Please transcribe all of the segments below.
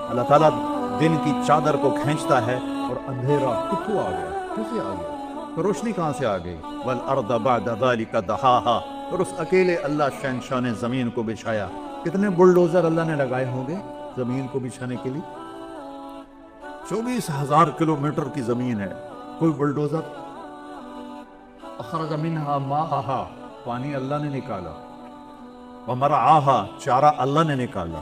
اللہ تعالیٰ دن کی چادر کو کھینچتا ہے اور اندھیرا کتوں آ گیا، کیسے آ گیا، تو روشنی کہاں سے آ گئی؟ والارض بعد ذلك دحاها، اور اس اکیلے اللہ شہنشاہ نے زمین کو بچھایا۔ کتنے بلڈوزر اللہ نے لگائے ہوں گے زمین کو بچھانے کے لیے؟ 24,000 کلومیٹر کی زمین ہے، کوئی بلڈوزر؟ اخرج منها ماءها، پانی اللہ نے نکالا، ومرعاها، چارہ اللہ نے نکالا،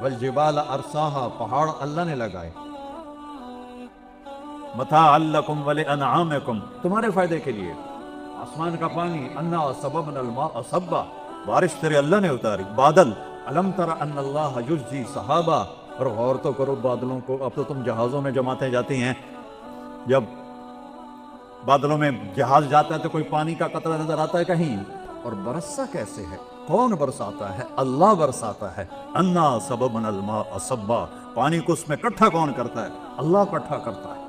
والجبال ارساها، پہاڑ اللہ نے لگائے، متاعا لکم ولانعامکم، تمہارے فائدے کے لیے۔ آسمان کا پانی، انا صببنا الماء صبا، بارش تیرے اللہ نے اتاری، بادل، الم تر ان اللہ یجزی صحابہ، اور غور تو کرو بادلوں کو، اب تو تم جہازوں میں جماتے جاتی ہیں، جب بادلوں میں جہاز جاتا ہے تو کوئی پانی کا قطرہ نظر آتا ہے کہیں؟ اور برسا کیسے ہے؟ کون برساتا ہے؟ اللہ برساتا ہے۔ انا صببنا الماء صبا، پانی کو اس میں اکٹھا کون کرتا ہے؟ اللہ اکٹھا کرتا ہے۔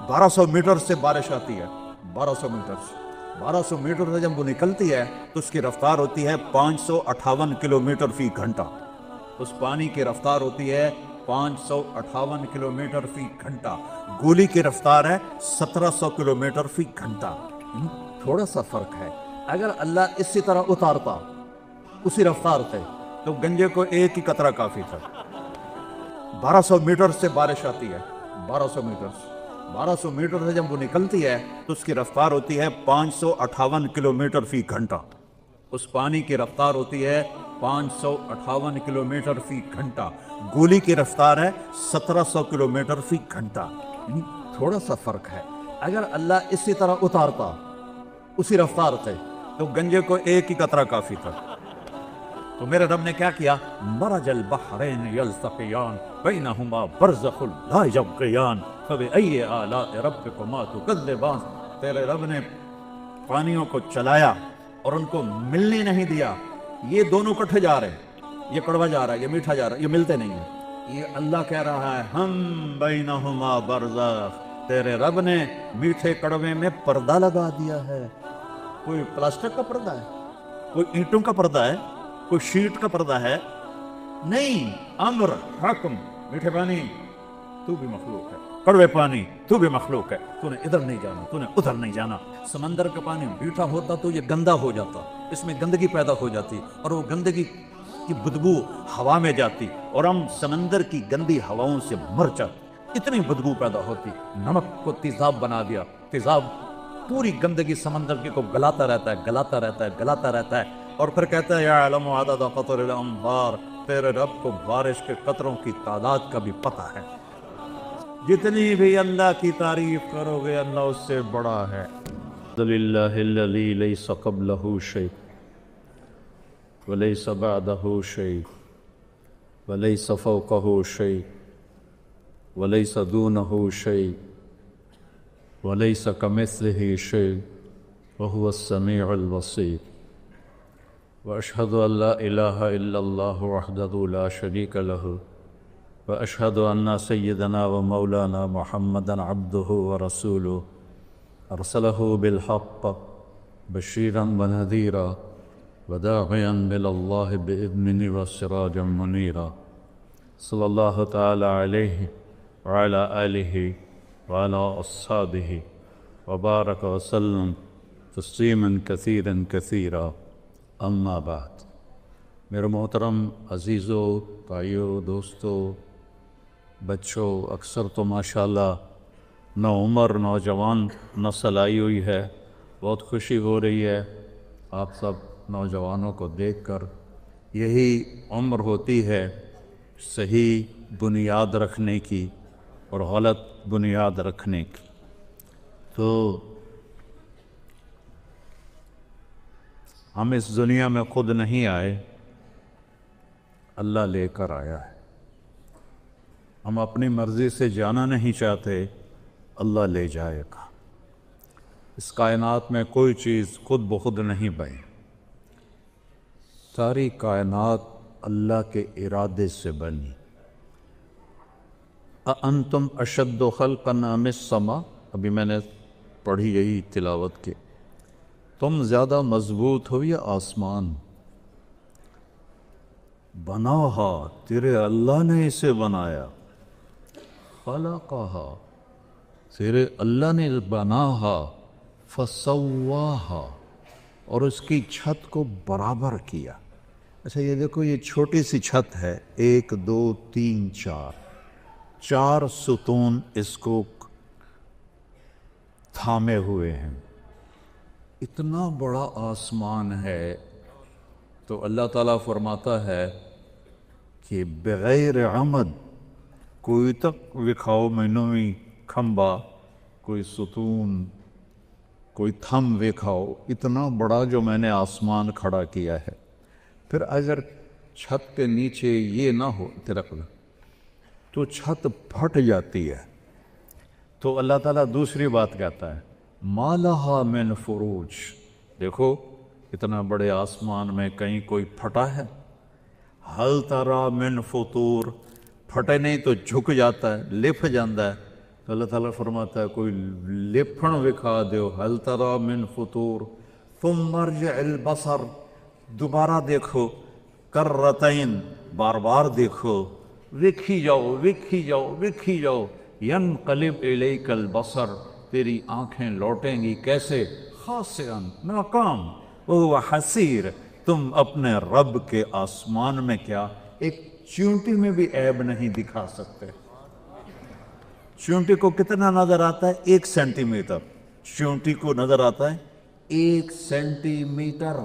1200 میٹر سے بارش آتی ہے، 1200 میٹر سے، 1200 میٹر سے جب وہ نکلتی ہے تو اس کی رفتار ہوتی ہے 558 کلومیٹر فی گھنٹہ، اس پانی کی رفتار ہوتی ہے 558 کلومیٹر فی گھنٹہ، گولی کی رفتار ہے 1700 کلومیٹر فی گھنٹہ۔ تھوڑا سا فرق ہے۔ اگر اللہ اسی طرح اتارتا اسی رفتار سے تو گنجے کو ایک ہی قطرہ کافی تھا۔ 1200 میٹر سے بارش آتی ہے، 1200 میٹر سے، 1200 میٹر سے جب وہ نکلتی ہے تو اس کی رفتار ہوتی ہے 558 کلومیٹر فی گھنٹہ، اس پانی کی رفتار ہوتی ہے 558 کلومیٹر فی گھنٹہ، گولی کی رفتار ہے 1700 کلومیٹر فی گھنٹہ۔ تھوڑا سا فرق ہے۔ اگر اللہ اسی طرح اتارتا اسی رفتار سے تو گنجے کو ایک ہی قطرہ کافی تھا۔ تو میرے رب نے کیا کیا؟ مرج البحرین یلتقیان بینہما برزخ لا یبغیان فبأی آلاء ربکما تکذبان، تیرے رب نے پانیوں کو چلایا اور ان کو ملنے نہیں دیا۔ یہ دونوں کٹھے جا رہے ہیں، یہ کڑوا جا رہا ہے، یہ میٹھا جا رہا ہے، یہ ملتے نہیں ہیں۔ یہ اللہ کہہ رہا ہے ہم بینہما برزخ، تیرے رب نے میٹھے کڑوے میں پردہ لگا دیا ہے۔ کوئی پلاسٹک کا پردہ ہے، کوئی اینٹوں کا پردہ ہے، کوئی شیٹ کا پردہ ہے؟ نہیں، امر، حکم، میٹھے پانی تو بھی مخلوق ہے، کڑوے پانی تو بھی مخلوق ہے، تو نے ادھر نہیں جانا، تو نے ادھر نہیں جانا۔ سمندر کا پانی میٹھا ہوتا تو یہ گندا ہو جاتا، اس میں گندگی پیدا ہو جاتی اور وہ گندگی کی بدبو ہوا میں جاتی اور ہم سمندر کی گندی ہواؤں سے مر جاتے، اتنی بدبو پیدا ہوتی۔ نمک کو تیزاب بنا دیا، تیزاب پوری گندگی سمندر کی کو گلاتا رہتا ہے، گلاتا رہتا ہے، گلاتا رہتا ہے، اور پھر کہتا ہے یعلم عدد قطر الانہار، تیرے رب کو بارش کے قطروں کی تعداد کا بھی پتہ ہے۔ جتنی بھی اللہ کی تعریف کرو گے اللہ اس سے بڑا ہے۔ للہ الذی لیس قبلہ شیء ولیس بعدہ شیء ولیس فوقہ شیء ولیس دونہ شیء ولیس کمثلہ شیء وہو السمیع البصیر۔ واشہد ان لا الہ الا اللہ وحدہ لا شریک لہ واشہد ان سیدنا ومولانا محمدا عبدہ ورسولہ ارسلہ بالحق بشیرا ونذیرا وداعیا الی اللہ بإذنہ وسراجا منیرا، صلی اللہ تعالی علیہ وعلی آلہ وعلی اصحابہ وبارک وسلم تسلیما کثیرا کثیرا، اما بعد۔ میرے محترم عزیزو، بھائیو، دوستو، بچوں، اکثر تو ماشاءاللہ نوعمر نوجوان نسل آئی ہوئی ہے، بہت خوشی ہو رہی ہے آپ سب نوجوانوں کو دیکھ کر۔ یہی عمر ہوتی ہے صحیح بنیاد رکھنے کی اور غلط بنیاد رکھنے کی۔ تو ہم اس دنیا میں خود نہیں آئے، اللہ لے کر آیا ہے۔ ہم اپنی مرضی سے جانا نہیں چاہتے، اللہ لے جائے گا۔ اس کائنات میں کوئی چیز خود بخود نہیں بنی، ساری کائنات اللہ کے ارادے سے بنی۔ اَأَنْتُمْ أَشَدُّ خَلْقًا أَمِ السَّمَاءُ، ابھی میں نے پڑھی یہی تلاوت کی، تم زیادہ مضبوط ہو یا آسمان؟ بناہا، تیرے اللہ نے اسے بنایا، خلقہا، تیرے اللہ نے بناہا، فسواہا، اور اس کی چھت کو برابر کیا۔ اچھا یہ دیکھو، یہ چھوٹی سی چھت ہے، 1 2 3 4 ستون اس کو تھامے ہوئے ہیں۔ اتنا بڑا آسمان ہے تو اللہ تعالیٰ فرماتا ہے کہ بغیر عمد کوئی تک وکھاؤ مینوی کھمبا، کوئی ستون، کوئی تھم وکھاؤ، اتنا بڑا جو میں نے آسمان کھڑا کیا ہے۔ پھر اگر چھت کے نیچے یہ نہ ہو ترقل تو چھت پھٹ جاتی ہے۔ تو اللہ تعالیٰ دوسری بات کہتا ہے، ما لہا من فروج، دیکھو اتنا بڑے آسمان میں کہیں کوئی پھٹا ہے؟ حل ترا من فطور، پھٹے نہیں تو جھک جاتا ہے، لپھ جاتا ہے۔ تو اللہ تعالیٰ فرماتا ہے کوئی لپھن وکھا دیو، حل ترا من فطور، ثم ارجع البصر، دوبارہ دیکھو، کرتین، بار بار دیکھو، وکھی جاؤ وکھی جاؤ وکھی جاؤ، ینقلب الیک البصر، تیری آنکھیں لوٹیں گی کیسے؟ خاسئاً، ناکام، وہو حسیر، تم اپنے رب کے آسمان میں کیا ایک چونٹی میں بھی عیب نہیں دکھا سکتے۔ چونٹی کو کتنا نظر آتا ہے؟ 1 سینٹی میٹر، چونٹی کو نظر آتا ہے 1 سینٹی میٹر۔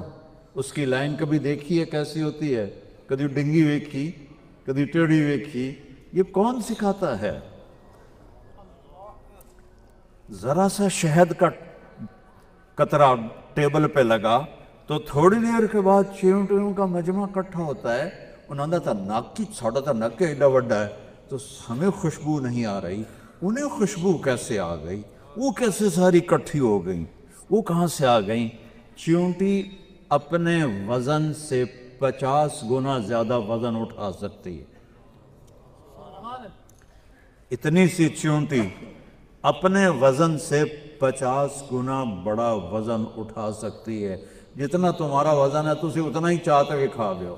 اس کی لائن کبھی دیکھی ہے کیسی ہوتی ہے؟ کبھی ڈنگی ویکھی، کبھی ٹیڑھی ویکھی، یہ کون سکھاتا ہے؟ ذرا سا شہد کا قطرہ ٹیبل پہ لگا تو تھوڑی دیر کے بعد چیونٹیوں کا مجمع اکٹھا ہوتا ہے۔ انہوں نے نک کی چھوٹا تھا، نک کے ایڈا بڑا ہے، تو ہمیں خوشبو نہیں آ رہی، انہیں خوشبو کیسے آ گئی؟ وہ کیسے ساری اکٹھی ہو گئیں؟ وہ کہاں سے آ گئیں؟ چیونٹی اپنے وزن سے 50 گنا زیادہ وزن اٹھا سکتی ہے۔ اتنی سی چیونٹی اپنے وزن سے 50 گنا بڑا وزن اٹھا سکتی ہے۔ جتنا تمہارا وزن ہے تسی اتنا ہی چاہتے کہ کھا دیو،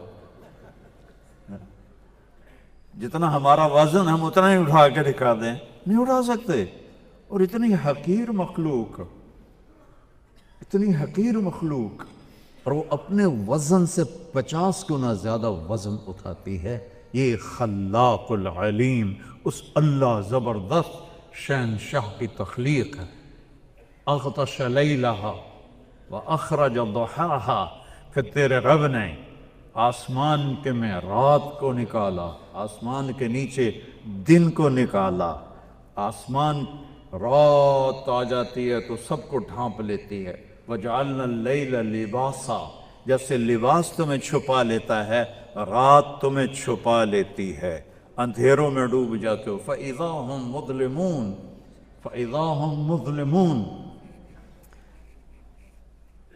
جتنا ہمارا وزن ہم اتنا ہی اٹھا کے دکھا دیں، نہیں اٹھا سکتے۔ اور اتنی حقیر مخلوق، اتنی حقیر مخلوق، اور وہ اپنے وزن سے 50 گنا زیادہ وزن اٹھاتی ہے۔ یہ خلاق العلیم، اس اللہ زبردست شہنشاہ کی تخلیق ہے۔ اغطش لیلہا واخرج ضحاہا، کہ تیرے رب نے آسمان کے میں رات کو نکالا، آسمان کے نیچے دن کو نکالا۔ آسمان رات آ جاتی ہے تو سب کو ڈھانپ لیتی ہے۔ وجعلنا اللیل لباسا، جیسے لباس تمہیں چھپا لیتا ہے، رات تمہیں چھپا لیتی ہے، اندھیروں میں ڈوب جاتے ہو۔ فَإِذَا هُمْ مُظْلِمُونَ، فَإِذَا هُمْ مُظْلِمُونَ،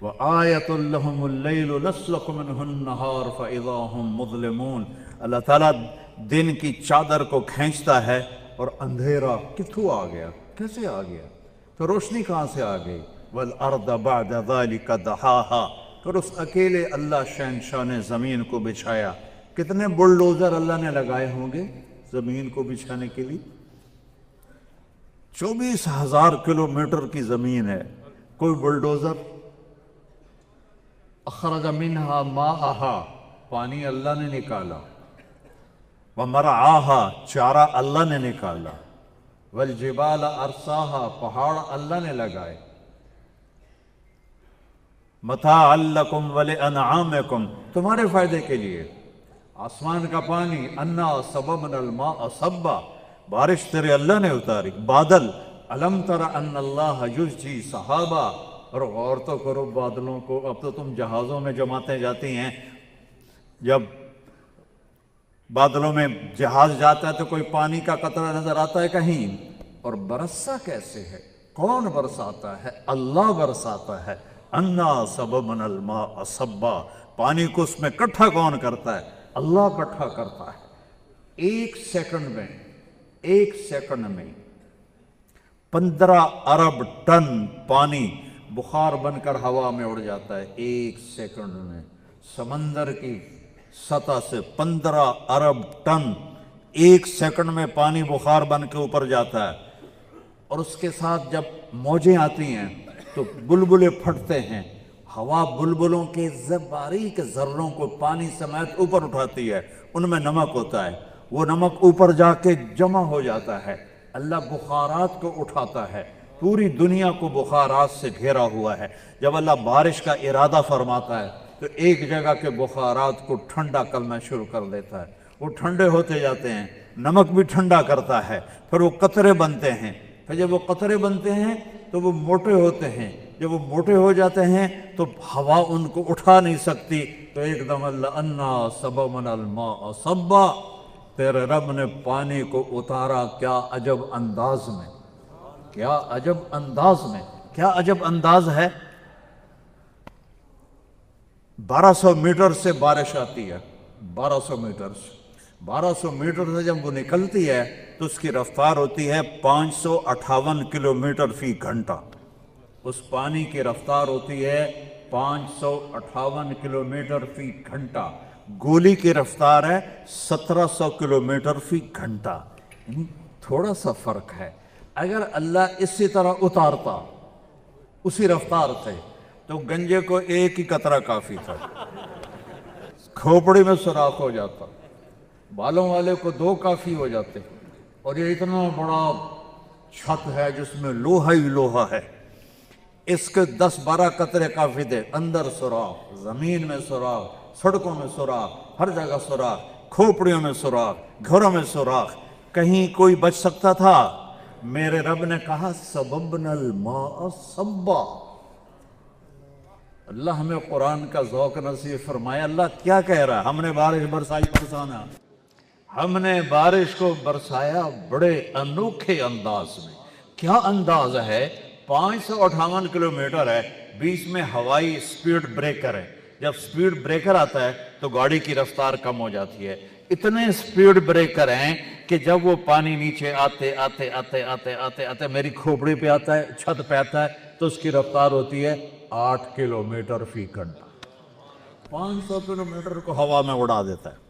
وَآيَةٌ لَهُمُ اللَّيْلُ نَسْلَخُ مِنْهُ النَّهَارَ فَإِذَا هُمْ مُظْلِمُونَ۔ اللہ تعالیٰ دن کی چادر کو کھینچتا ہے اور اندھیرا کتھوں آ گیا، کیسے آ گیا؟ تو روشنی کہاں سے آ گئی؟ وَالْأَرْضَ بَعْدَ ذَلِكَ دَحَاهَا، پھر اس اکیلے اللہ شہنشاہ نے زمین کو بچھایا۔ کتنے بلڈوزر اللہ نے لگائے ہوں گے زمین کو بچھانے کے لیے؟ 24,000 کلومیٹر کی زمین ہے، کوئی بلڈوزر؟ اخرج منہا ماءہا، پانی اللہ نے نکالا، ومرعاہا، چارہ اللہ نے نکالا، والجبال ارساہا، پہاڑ اللہ نے لگائے، متاعا لکم ولانعامکم، تمہارے فائدے کے لیے۔ آسمان کا پانی، انا صببنا الماء صبا، بارش تیرے اللہ نے اتاری، بادل، الم تر ان اللہ یزجی صحابہ، اور غور تو کرو بادلوں کو۔ اب تو تم جہازوں میں جماتے جاتی ہیں، جب بادلوں میں جہاز جاتا ہے تو کوئی پانی کا قطرہ نظر آتا ہے کہیں؟ اور برسا کیسے ہے؟ کون برساتا ہے؟ اللہ برساتا ہے۔ انا صببنا الماء صبا، پانی کو اس میں کٹھا کون کرتا ہے؟ اللہ کٹھا کرتا ہے۔ 1 سیکنڈ میں، 1 سیکنڈ میں 15 ارب ٹن پانی بخار بن کر ہوا میں اڑ جاتا ہے 1 سیکنڈ میں۔ سمندر کی سطح سے 15 ارب ٹن 1 سیکنڈ میں پانی بخار بن کے اوپر جاتا ہے، اور اس کے ساتھ جب موجیں آتی ہیں تو بلبلے پھٹتے ہیں، ہوا بلبلوں کے باریک ذروں کو پانی سمیت اوپر اٹھاتی ہے، ان میں نمک ہوتا ہے، وہ نمک اوپر جا کے جمع ہو جاتا ہے، اللہ بخارات کو اٹھاتا ہے، پوری دنیا کو بخارات سے گھیرا ہوا ہے۔ جب اللہ بارش کا ارادہ فرماتا ہے تو ایک جگہ کے بخارات کو ٹھنڈا کرنا شروع کر دیتا ہے، وہ ٹھنڈے ہوتے جاتے ہیں، نمک بھی ٹھنڈا کرتا ہے، پھر وہ قطرے بنتے ہیں، پھر جب وہ قطرے بنتے ہیں تو وہ موٹے ہوتے ہیں، جب وہ موٹے ہو جاتے ہیں تو ہوا ان کو اٹھا نہیں سکتی، تو ایک دم اللہ انا صببنا الماء صبا، تیرے رب نے پانی کو اتارا کیا عجب انداز میں، کیا عجب انداز میں، کیا عجب انداز ہے۔ 1200 میٹر سے بارش آتی ہے، 1200 میٹر سے، 1200 میٹر سے جب وہ نکلتی ہے تو اس کی رفتار ہوتی ہے 558 کلومیٹر فی گھنٹہ، اس پانی کی رفتار ہوتی ہے 558 کلومیٹر فی گھنٹہ، گولی کی رفتار ہے 1700 کلومیٹر فی گھنٹہ، یعنی تھوڑا سا فرق ہے۔ اگر اللہ اسی طرح اتارتا اسی رفتار سے تو گنجے کو ایک ہی قطرہ کافی تھا، کھوپڑی میں سوراخ ہو جاتا، بالوں والے کو 2 کافی ہو جاتے، اور یہ اتنا بڑا چھت ہے جس میں لوہا ہی لوہا ہے، اس کے 10-12 قطرے کافی تھے، اندر سوراخ، زمین میں سوراخ، سڑکوں میں سوراخ، ہر جگہ سوراخ، کھوپڑیوں میں سوراخ، گھروں میں سوراخ، کہیں کوئی بچ سکتا تھا؟ میرے رب نے کہا سببنا الماء صبا۔ اللہ ہمیں قرآن کا ذوق نصیب فرمائے۔ اللہ کیا کہہ رہا ہے؟ ہم نے بارش برسائی، برسانا، ہم نے بارش کو برسایا بڑے انوکھے انداز میں۔ کیا انداز ہے؟ 558 کلومیٹر ہے، بیچ میں ہوائی سپیڈ بریکر ہے، جب سپیڈ بریکر آتا ہے تو گاڑی کی رفتار کم ہو جاتی ہے، اتنے سپیڈ بریکر ہیں کہ جب وہ پانی نیچے آتے آتے آتے آتے آتے آتے میری کھوپڑی پہ آتا ہے، چھت پہ آتا ہے، تو اس کی رفتار ہوتی ہے 8 کلومیٹر فی گھنٹہ، 500 کلومیٹر کو ہوا میں اڑا دیتا ہے،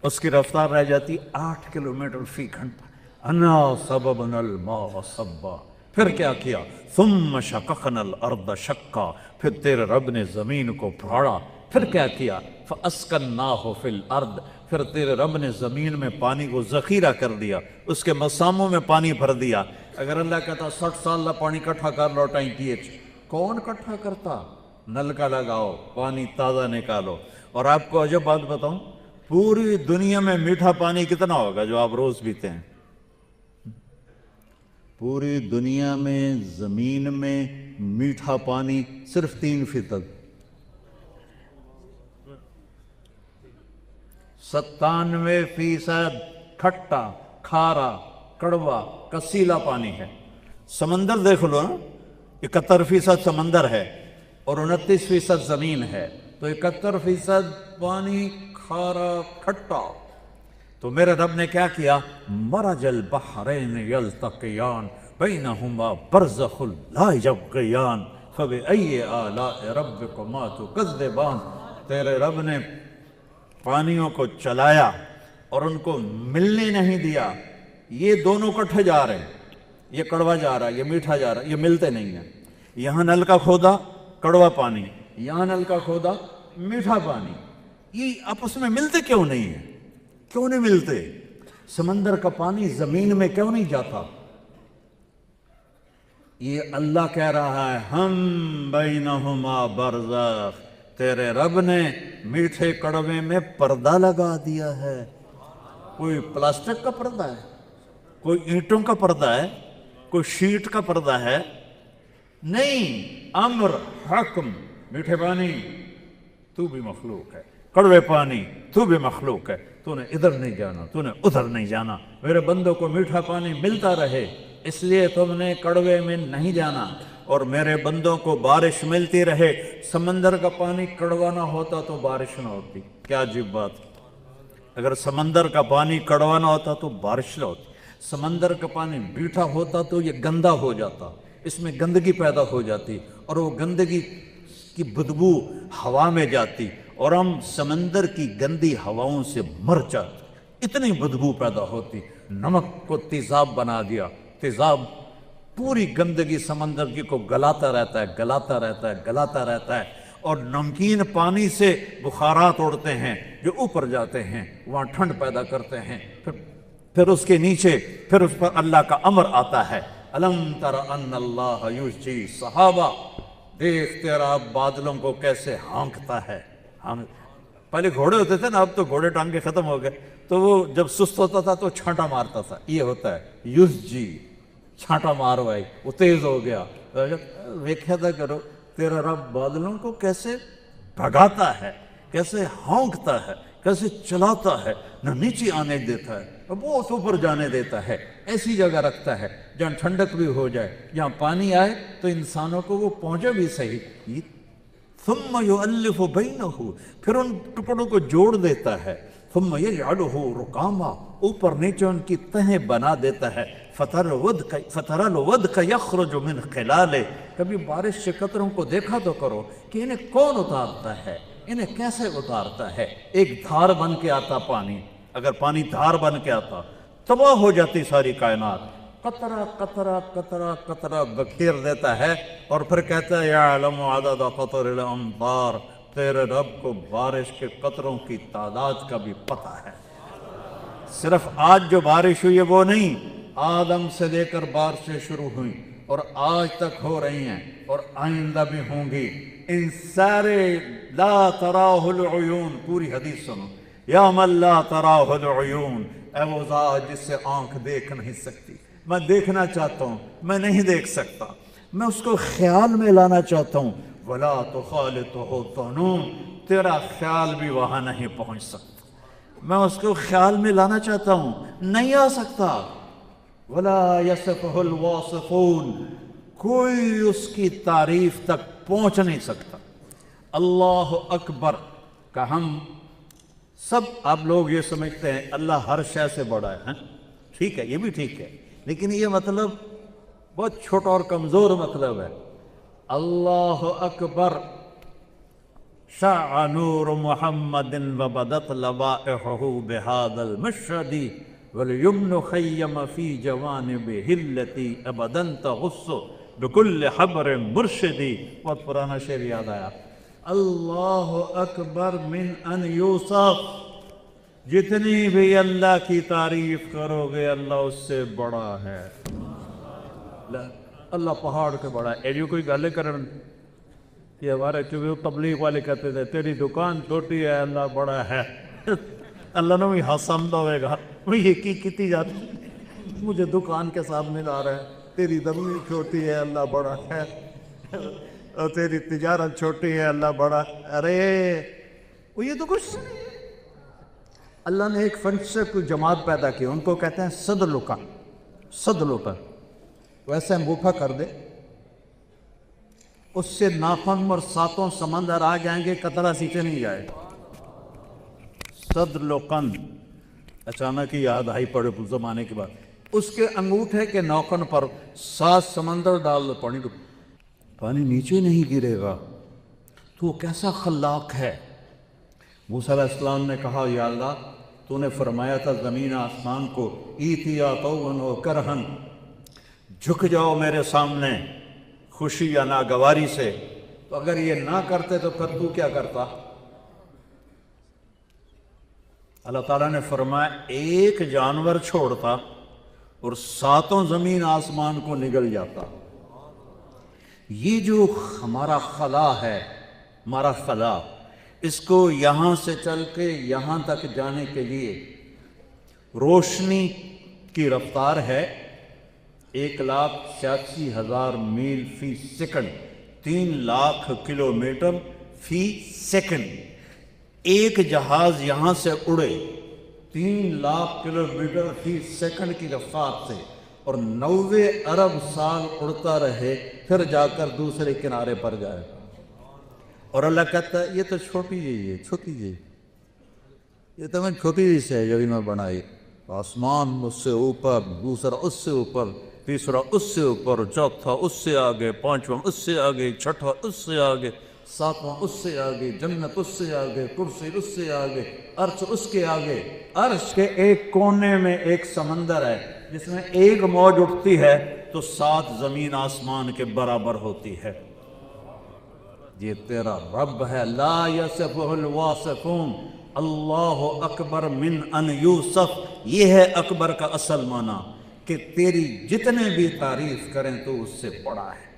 اس کی رفتار رہ جاتی 8 کلومیٹر فی گھنٹہ۔ انا صببنا الماء صبا، پھر کیا کیا؟ ثم شققنا الارض شقا، پھر تیرے رب نے زمین کو پھاڑا، پھر کیا کیا؟ فاسکناہ فی الارض، پھر تیرے رب نے زمین میں پانی کو ذخیرہ کر دیا، اس کے مساموں میں پانی بھر دیا۔ اگر اللہ کہتا 60 سال کا پانی کٹھا کر لو ٹینکی، کون کٹھا کرتا؟ نل کا لگاؤ، پانی تازہ نکالو۔ اور آپ کو عجب بات بتاؤں، پوری دنیا میں میٹھا پانی کتنا ہوگا جو آپ روز پیتے ہیں؟ پوری دنیا میں زمین میں میٹھا پانی صرف 3%، 97% کھٹا، کھارا، کڑوا، کسیلا پانی ہے۔ سمندر دیکھ لو نا، 71% سمندر ہے اور 29% زمین ہے، تو 71% پانی کھارا کھٹا۔ تو میرے رب نے کیا کیا؟ مرج البحرین یلتقیان بینہما برزخ لا یبغیان فبأی آلاء ربکما تکذبان، تیرے رب نے پانیوں کو چلایا اور ان کو ملنے نہیں دیا، یہ دونوں کٹھے جا رہے ہیں، یہ کڑوا جا رہا ہے، یہ میٹھا جا رہا ہے، یہ ملتے نہیں ہیں، یہاں نل کا کھودا کڑوا پانی، یہاں نل کا کھودا میٹھا پانی، یہ آپس میں ملتے کیوں نہیں ہیں؟ کیوں نہیں ملتے؟ سمندر کا پانی زمین میں کیوں نہیں جاتا؟ یہ اللہ کہہ رہا ہے ہم بینہما برزخ، تیرے رب نے میٹھے کڑوے میں پردہ لگا دیا ہے۔ کوئی پلاسٹک کا پردہ ہے، کوئی اینٹوں کا پردہ ہے، کوئی شیٹ کا پردہ ہے؟ نہیں، امر، حکم، میٹھے پانی تو بھی مخلوق ہے، کڑوے پانی تو بھی مخلوق ہے، تو نے ادھر نہیں جانا، تو نے ادھر نہیں جانا، میرے بندوں کو میٹھا پانی ملتا رہے اس لیے تم نے کڑوے میں نہیں جانا، اور میرے بندوں کو بارش ملتی رہے۔ سمندر کا پانی کڑوا نہ ہوتا تو بارش نہ ہوتی، کیا عجیب بات! اگر سمندر کا پانی کڑوا نہ ہوتا تو بارش نہ ہوتی، سمندر کا پانی میٹھا ہوتا تو یہ گندا ہو جاتا، اس میں گندگی پیدا ہو جاتی، اور وہ گندگی کی بدبو ہوا میں جاتی، اور ہم سمندر کی گندی ہواؤں سے مر جاتے۔ اتنی بدبو پیدا ہوتی. نمک کو تیزاب بنا دیا. تیزاب پوری گندگی سمندر کی کو گلاتا رہتا ہے، گلاتا رہتا ہے، گلاتا رہتا ہے، اور نمکین پانی سے بخارات اڑتے ہیں جو اوپر جاتے ہیں، وہاں ٹھنڈ پیدا کرتے ہیں. پھر اس کے نیچے پھر اس پر اللہ کا امر آتا ہے، الم تر ان اللہ یزجی صحابہ، دیکھ تیرا بادلوں کو کیسے ہانکتا ہے. پہلے گھوڑے ہوتے تھے نا، اب تو گھوڑے ٹانگ کے ختم ہو گئے، تو وہ جب سست ہوتا تھا تو چھانٹا مارتا تھا. یہ ہوتا ہے یزجی، چھانٹا مارو بھائی، وہ تیز ہو گیا. ویکھیا تھا کرو تیرا رب بادلوں کو کیسے بھگاتا ہے، کیسے ہونکتا ہے، کیسے چلاتا ہے، نہ نیچے آنے دیتا ہے بہت اوپر جانے دیتا ہے. ایسی جگہ رکھتا ہے جہاں ٹھنڈک بھی ہو جائے، جہاں پانی آئے تو انسانوں کو وہ پہنچے بھی صحیح. ثم یؤلف بینہ، پھر ان ٹکڑوں کو جوڑ دیتا ہے. ثم یجعلہ رکاما، اوپر نیچے ان کی تہیں بنا دیتا ہے. فتر الودق یخرج من خلالہ، کبھی بارش کے قطروں کو دیکھا تو کرو کہ انہیں کون اتارتا ہے، انہیں کیسے اتارتا ہے. ایک دھار بن کے آتا پانی، اگر پانی دھار بن کے آتا تباہ ہو جاتی ساری کائنات. قطرہ قطرہ قطرہ قطرہ بکھیر دیتا ہے اور پھر کہتا ہے یعلم عدد قطر الامطار، تیرے رب کو بارش کے قطروں کی تعداد کا بھی پتہ ہے. صرف آج جو بارش ہوئی ہے وہ نہیں، آدم سے لے کر بارشیں شروع ہوئیں اور آج تک ہو رہی ہیں اور آئندہ بھی ہوں گی. ان سارے لا تراہ العیون، پوری حدیث سنو، یا من لا تراہ العیون، اے وہ ذات جس سے آنکھ دیکھ نہیں سکتی. میں دیکھنا چاہتا ہوں، میں نہیں دیکھ سکتا. میں اس کو خیال میں لانا چاہتا ہوں. ولا تخالطہ ظنون، تیرا خیال بھی وہاں نہیں پہنچ سکتا. میں اس کو خیال میں لانا چاہتا ہوں، نہیں آ سکتا. ولا یصفہ الواصفون، کوئی اس کی تعریف تک پہنچ نہیں سکتا. اللہ اکبر کا ہم سب، آپ لوگ یہ سمجھتے ہیں اللہ ہر شے سے بڑا ہے. ٹھیک ہے، یہ بھی ٹھیک ہے، لیکن یہ مطلب بہت چھوٹا اور کمزور مطلب ہے. اللہ اکبر، شع نور محمد وبدت لوائحہ بهذا المشهد واليمن خیم فی جوانبہ التی ابدا تغص بكل حبر مرشدی. بہت پرانا شعر یاد آیا. اللہ اکبر من ان یوصف، جتنی بھی اللہ کی تعریف کرو گے اللہ اس سے بڑا ہے. اللہ پہاڑ کے بڑا ہے. یہ کوئی گل کرن، یہ ہمارے چونکہ تبلیغ والے کہتے تھے تیری دکان چھوٹی ہے اللہ بڑا ہے. اللہ نے بھی ہسمد ہوئے گا، یہ کی کیتی جاتی، مجھے دکان کے سامنے لا رہا ہے، تیری دمی چھوٹی ہے اللہ بڑا ہے، اور تیری تجارت چھوٹی ہے اللہ بڑا. ارے وہ یہ تو کچھ نہیں. اللہ نے ایک فن سے کوئی جماعت پیدا کی، ان کو کہتے ہیں صد لکن. صد لکن ویسے انگوٹھا کر دے، اس سے ناخن اور ساتوں سمندر آ جائیں گے، قطرہ سیچے نہیں جائے. صد لکن اچانک ہی یاد آئی پڑے زمانے کے بعد. اس کے انگوٹھے کے نوکن پر 7 سمندر ڈال دو، پانی نیچے نہیں گرے گا. تو وہ کیسا خلاق ہے. موسیٰ علیہ السلام نے کہا یا اللہ تو نے فرمایا تھا زمین آسمان کو ایتیا طوعا و کرہن، جھک جاؤ میرے سامنے خوشی یا ناگواری سے. تو اگر یہ نہ کرتے تو پھر تو کیا کرتا؟ اللہ تعالیٰ نے فرمایا ایک جانور چھوڑتا اور 7 زمین آسمان کو نگل جاتا. یہ جو ہمارا خلا ہے، ہمارا خلا، اس کو یہاں سے چل کے یہاں تک جانے کے لیے روشنی کی رفتار ہے 1,86,000 میل فی سیکنڈ، 3 لاکھ کلومیٹر فی سیکنڈ. ایک جہاز یہاں سے اڑے 3 لاکھ کلومیٹر فی سیکنڈ کی رفتار سے اور 90 ارب سال اڑتا رہے، پھر جا کر دوسرے کنارے پر جائے. اور اللہ کہتا ہے یہ تو چھوٹی جی ہے، چھوٹی جی، یہ تو میں چھوٹی جی سے ہے جو میں بنائی. آسمان اس سے اوپر، دوسرا اس سے اوپر، تیسرا اس سے اوپر، چوتھا اس سے آگے، 5واں اس سے آگے، 6واں اس سے آگے، ساتواں اس سے آگے، جنت اس سے آگے، کرسی اس سے آگے، عرش اس کے آگے۔ عرش کے ایک کونے میں ایک سمندر ہے جس میں ایک موج اٹھتی ہے تو 7 زمین آسمان کے برابر ہوتی ہے۔ یہ تیرا رب ہے، لا یصفہ الواصفون، اللہ اکبر من ان یوصف۔ یہ ہے اکبر کا اصل معنی کہ تیری جتنے بھی تعریف کریں تو اس سے بڑا ہے،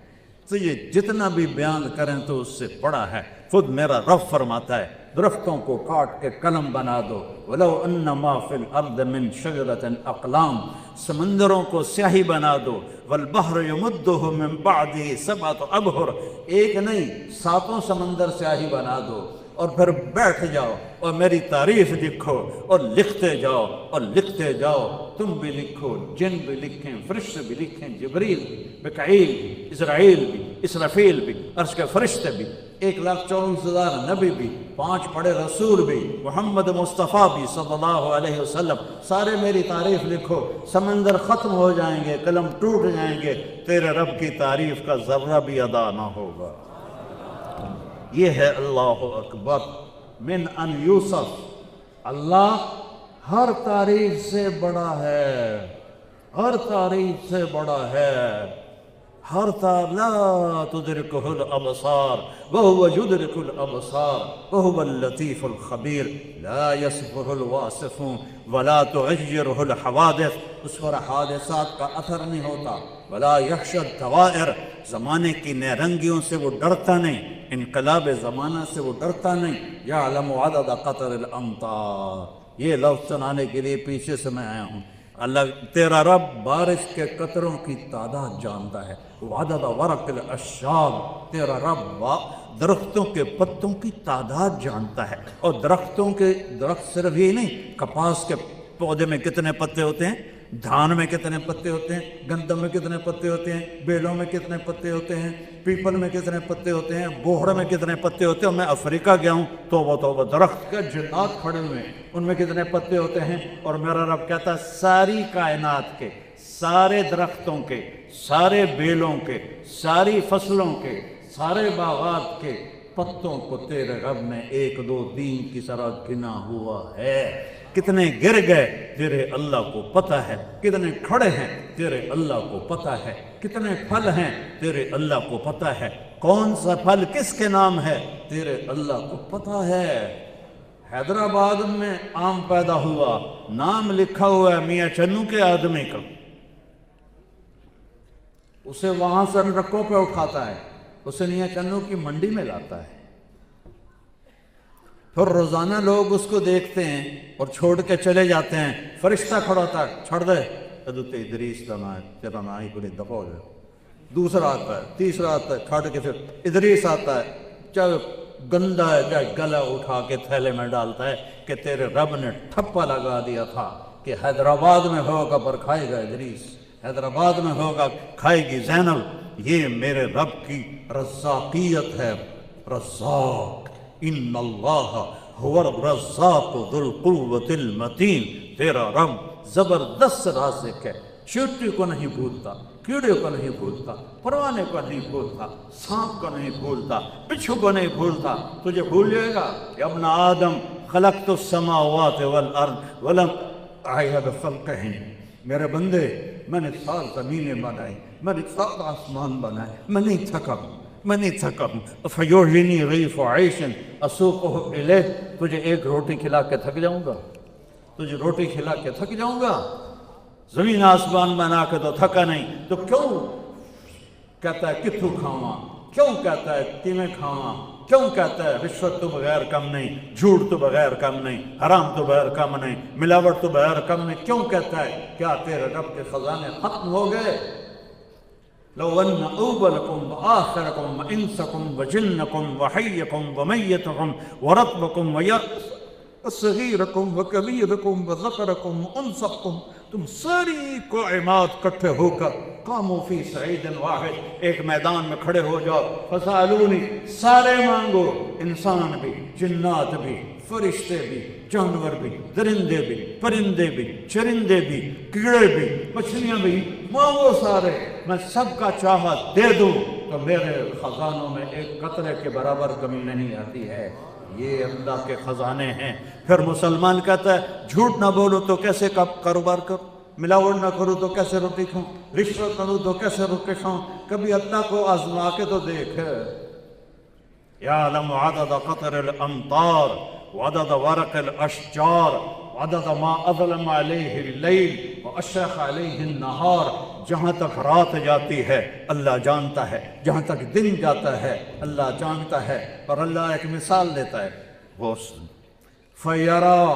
تجھے جتنا بھی بیان کریں تو اس سے بڑا ہے۔ خود میرا رب فرماتا ہے درختوں کو کاٹ کے قلم بنا دو، وَلَوْ أَنَّ مَا فِي الْأَرْضِ مِنْ شَجَرَةٍ أَقْلَامٍ، سمندروں کو سیاہی بنا دو، وَالْبَحْرُ يَمُدُّهُ مِنْ بَعْدِهِ سَبْعَةُ أَبْحُرٍ، ایک نہیں 7 سمندر سیاہی بنا دو، اور پھر بیٹھ جاؤ اور میری تعریف لکھو اور لکھتے جاؤ اور لکھتے جاؤ۔ تم بھی لکھو، جن بھی لکھیں، فرشتے بھی لکھیں، جبریل بھی، میکائیل بھی، اسرائیل بھی، اسرافیل بھی، عرش کے فرشتے بھی، 1,24,000 نبی بھی، 5 بڑے رسول بھی، محمد مصطفیٰ بھی صلی اللہ علیہ وسلم، سارے میری تعریف لکھو۔ سمندر ختم ہو جائیں گے، قلم ٹوٹ جائیں گے، تیرے رب کی تعریف کا ذرہ بھی ادا نہ ہوگا۔ یہ ہے اللہ اکبر من ان یوصف، اللہ ہر تعریف سے بڑا ہے، ہر تعریف سے بڑا ہے، ہر لا تدرکہ الابصار وہو یدرک الابصار وہو اللطیف الخبیر، لا یصفہ الواصفون ولا تعجرہ الحوادث، اس پر حادثات کا اثر نہیں ہوتا، ولا یخشی الدوائر، زمانے کی نیرنگیوں سے وہ ڈرتا نہیں، انقلاب زمانہ سے وہ ڈرتا نہیں، یعلم عدد قطر الامطار، یہ لفظ سنانے کے لیے پیچھے سے میں آیا ہوں۔ اللہ تیرا رب بارش کے قطروں کی تعداد جانتا ہے، وعدد ورق الاشجار، تیرا رب درختوں کے پتوں کی تعداد جانتا ہے، اور درخت صرف یہ نہیں، کپاس کے پودے میں کتنے پتے ہوتے ہیں، دھان میں کتنے پتے ہوتے ہیں، گندم میں کتنے پتے ہوتے ہیں، بیلوں میں کتنے پتے ہوتے ہیں، پیپل میں کتنے پتے ہوتے ہیں، بوہڑ میں کتنے پتے ہوتے ہیں۔ میں افریقہ گیا ہوں تو درخت کے جنات کھڑے ہوئے ہیں، ان میں کتنے پتے ہوتے ہیں، اور میرا رب کہتا ہے ساری کائنات کے، سارے درختوں کے، سارے بیلوں کے، ساری فصلوں کے، سارے باغات کے پتوں کو تیرے رب نے 1 2 3 کی طرح گنا ہوا ہے۔ کتنے گر گئے تیرے اللہ کو پتہ ہے، کتنے کھڑے ہیں تیرے اللہ کو پتہ ہے، کتنے پھل ہیں تیرے اللہ کو پتہ ہے، کون سا پھل کس کے نام ہے تیرے اللہ کو پتہ ہے۔ حیدرآباد میں آم پیدا ہوا، نام لکھا ہوا ہے میاں چنو کے آدمی کا، اسے وہاں سے ٹرکوں پہ اٹھاتا ہے، اسے میاں چنو کی منڈی میں لاتا ہے، پھر روزانہ لوگ اس کو دیکھتے ہیں اور چھوڑ کے چلے جاتے ہیں، فرشتہ کھڑا ہوتا ہے، چھڑ دے حضرت ادریس کا نام ہے، تیرا نام ہی کوئی دفع ہو جائے، دوسرا آتا ہے، تیسرا آتا ہے، کھڑ کے پھر ادریس آتا ہے، چاہے گندا ہے چاہے گلا اٹھا کے تھیلے میں ڈالتا ہے کہ تیرے رب نے ٹھپا لگا دیا تھا کہ حیدرآباد میں ہوگا پر کھائے گا ادریس، حیدرآباد میں ہوگا کھائے گی زینب۔ یہ میرے رب کی رزاقیت ہے، رزاق، ان اللہ هو الرزاق ذو القوة المتین، تیرا رب زبردست رازق ہے، چیونٹی کو نہیں بھولتا، کیڑے کو نہیں بھولتا، پروانے کو نہیں بھولتا، سانپ کو نہیں بھولتا، بچھو کو نہیں بھولتا، تجھے بھول جائے گا؟ یا ابن آدم خلقت السماوات والارض ولم اعی بخلقہن، میرے بندے میں نے 7 زمینیں بنائی، میں نے 7 آسمان بنائے، میں نہیں تھکا، میں نہیں تھکا، فیوحنی ریف عیش اسوقہ الیہ، تجھے ایک روٹی کھلا کے تھک جاؤں گا، تجھے روٹی کھلا کے تھک جاؤں گا، زمین آسمان بنا کے تو تھکا نہیں، تو کیوں کہتا ہے کتھو کھاواں، کیوں کہتا ہے تیمیں کھاواں، کیوں کہتا ہے رشوت تو بغیر کم نہیں، جھوٹ تو بغیر کم نہیں، حرام تو بغیر کم نہیں، ملاوٹ تو بغیر کم نہیں، کیوں کہتا ہے؟ کیا تیرے رب کے خزانے ختم ہو گئے؟ لو ان اولکم وآخرکم وانسکم وجنکم وحیکم ومیتکم ورطبکم وصغیرکم وکبیرکم وذکرکم وانسکم، تم ساری کائنات کٹھے ہو کر قاموا فی صعید واحد، ایک میدان میں کھڑے ہو جاؤ، فسالونی، سارے مانگو، انسان بھی، جنات بھی، فرشتے بھی، جانور بھی، درندے بھی، پرندے بھی، چرندے بھی، کیڑے بھی، مچھلیاں بھی، مانگو سارے، میں سب کا چاہت دے دوں، تو میرے خزانوں میں ایک قطرے کے برابر کمی نہیں آتی ہے۔ یہ اللہ کے خزانے ہیں۔ پھر مسلمان کہتا ہے جھوٹ نہ بولو تو کیسے کاروبار کروں، ملاوٹ نہ کروں تو کیسے روٹی کھاؤں، رشوت نہ دوں تو کیسے روٹی کھاؤں۔ کبھی اللہ کو آزما کے تو دیکھ۔ يعلم عدد قطر الأمطار وعدد ورق الأشجار وعدد ما أظلم عليه الليل وأشرق عليه النهار۔ جہاں تک رات جاتی ہے اللہ جانتا ہے، جہاں تک دن جاتا ہے اللہ جانتا ہے۔ اور اللہ ایک مثال دیتا ہے، وہ فَيَرَى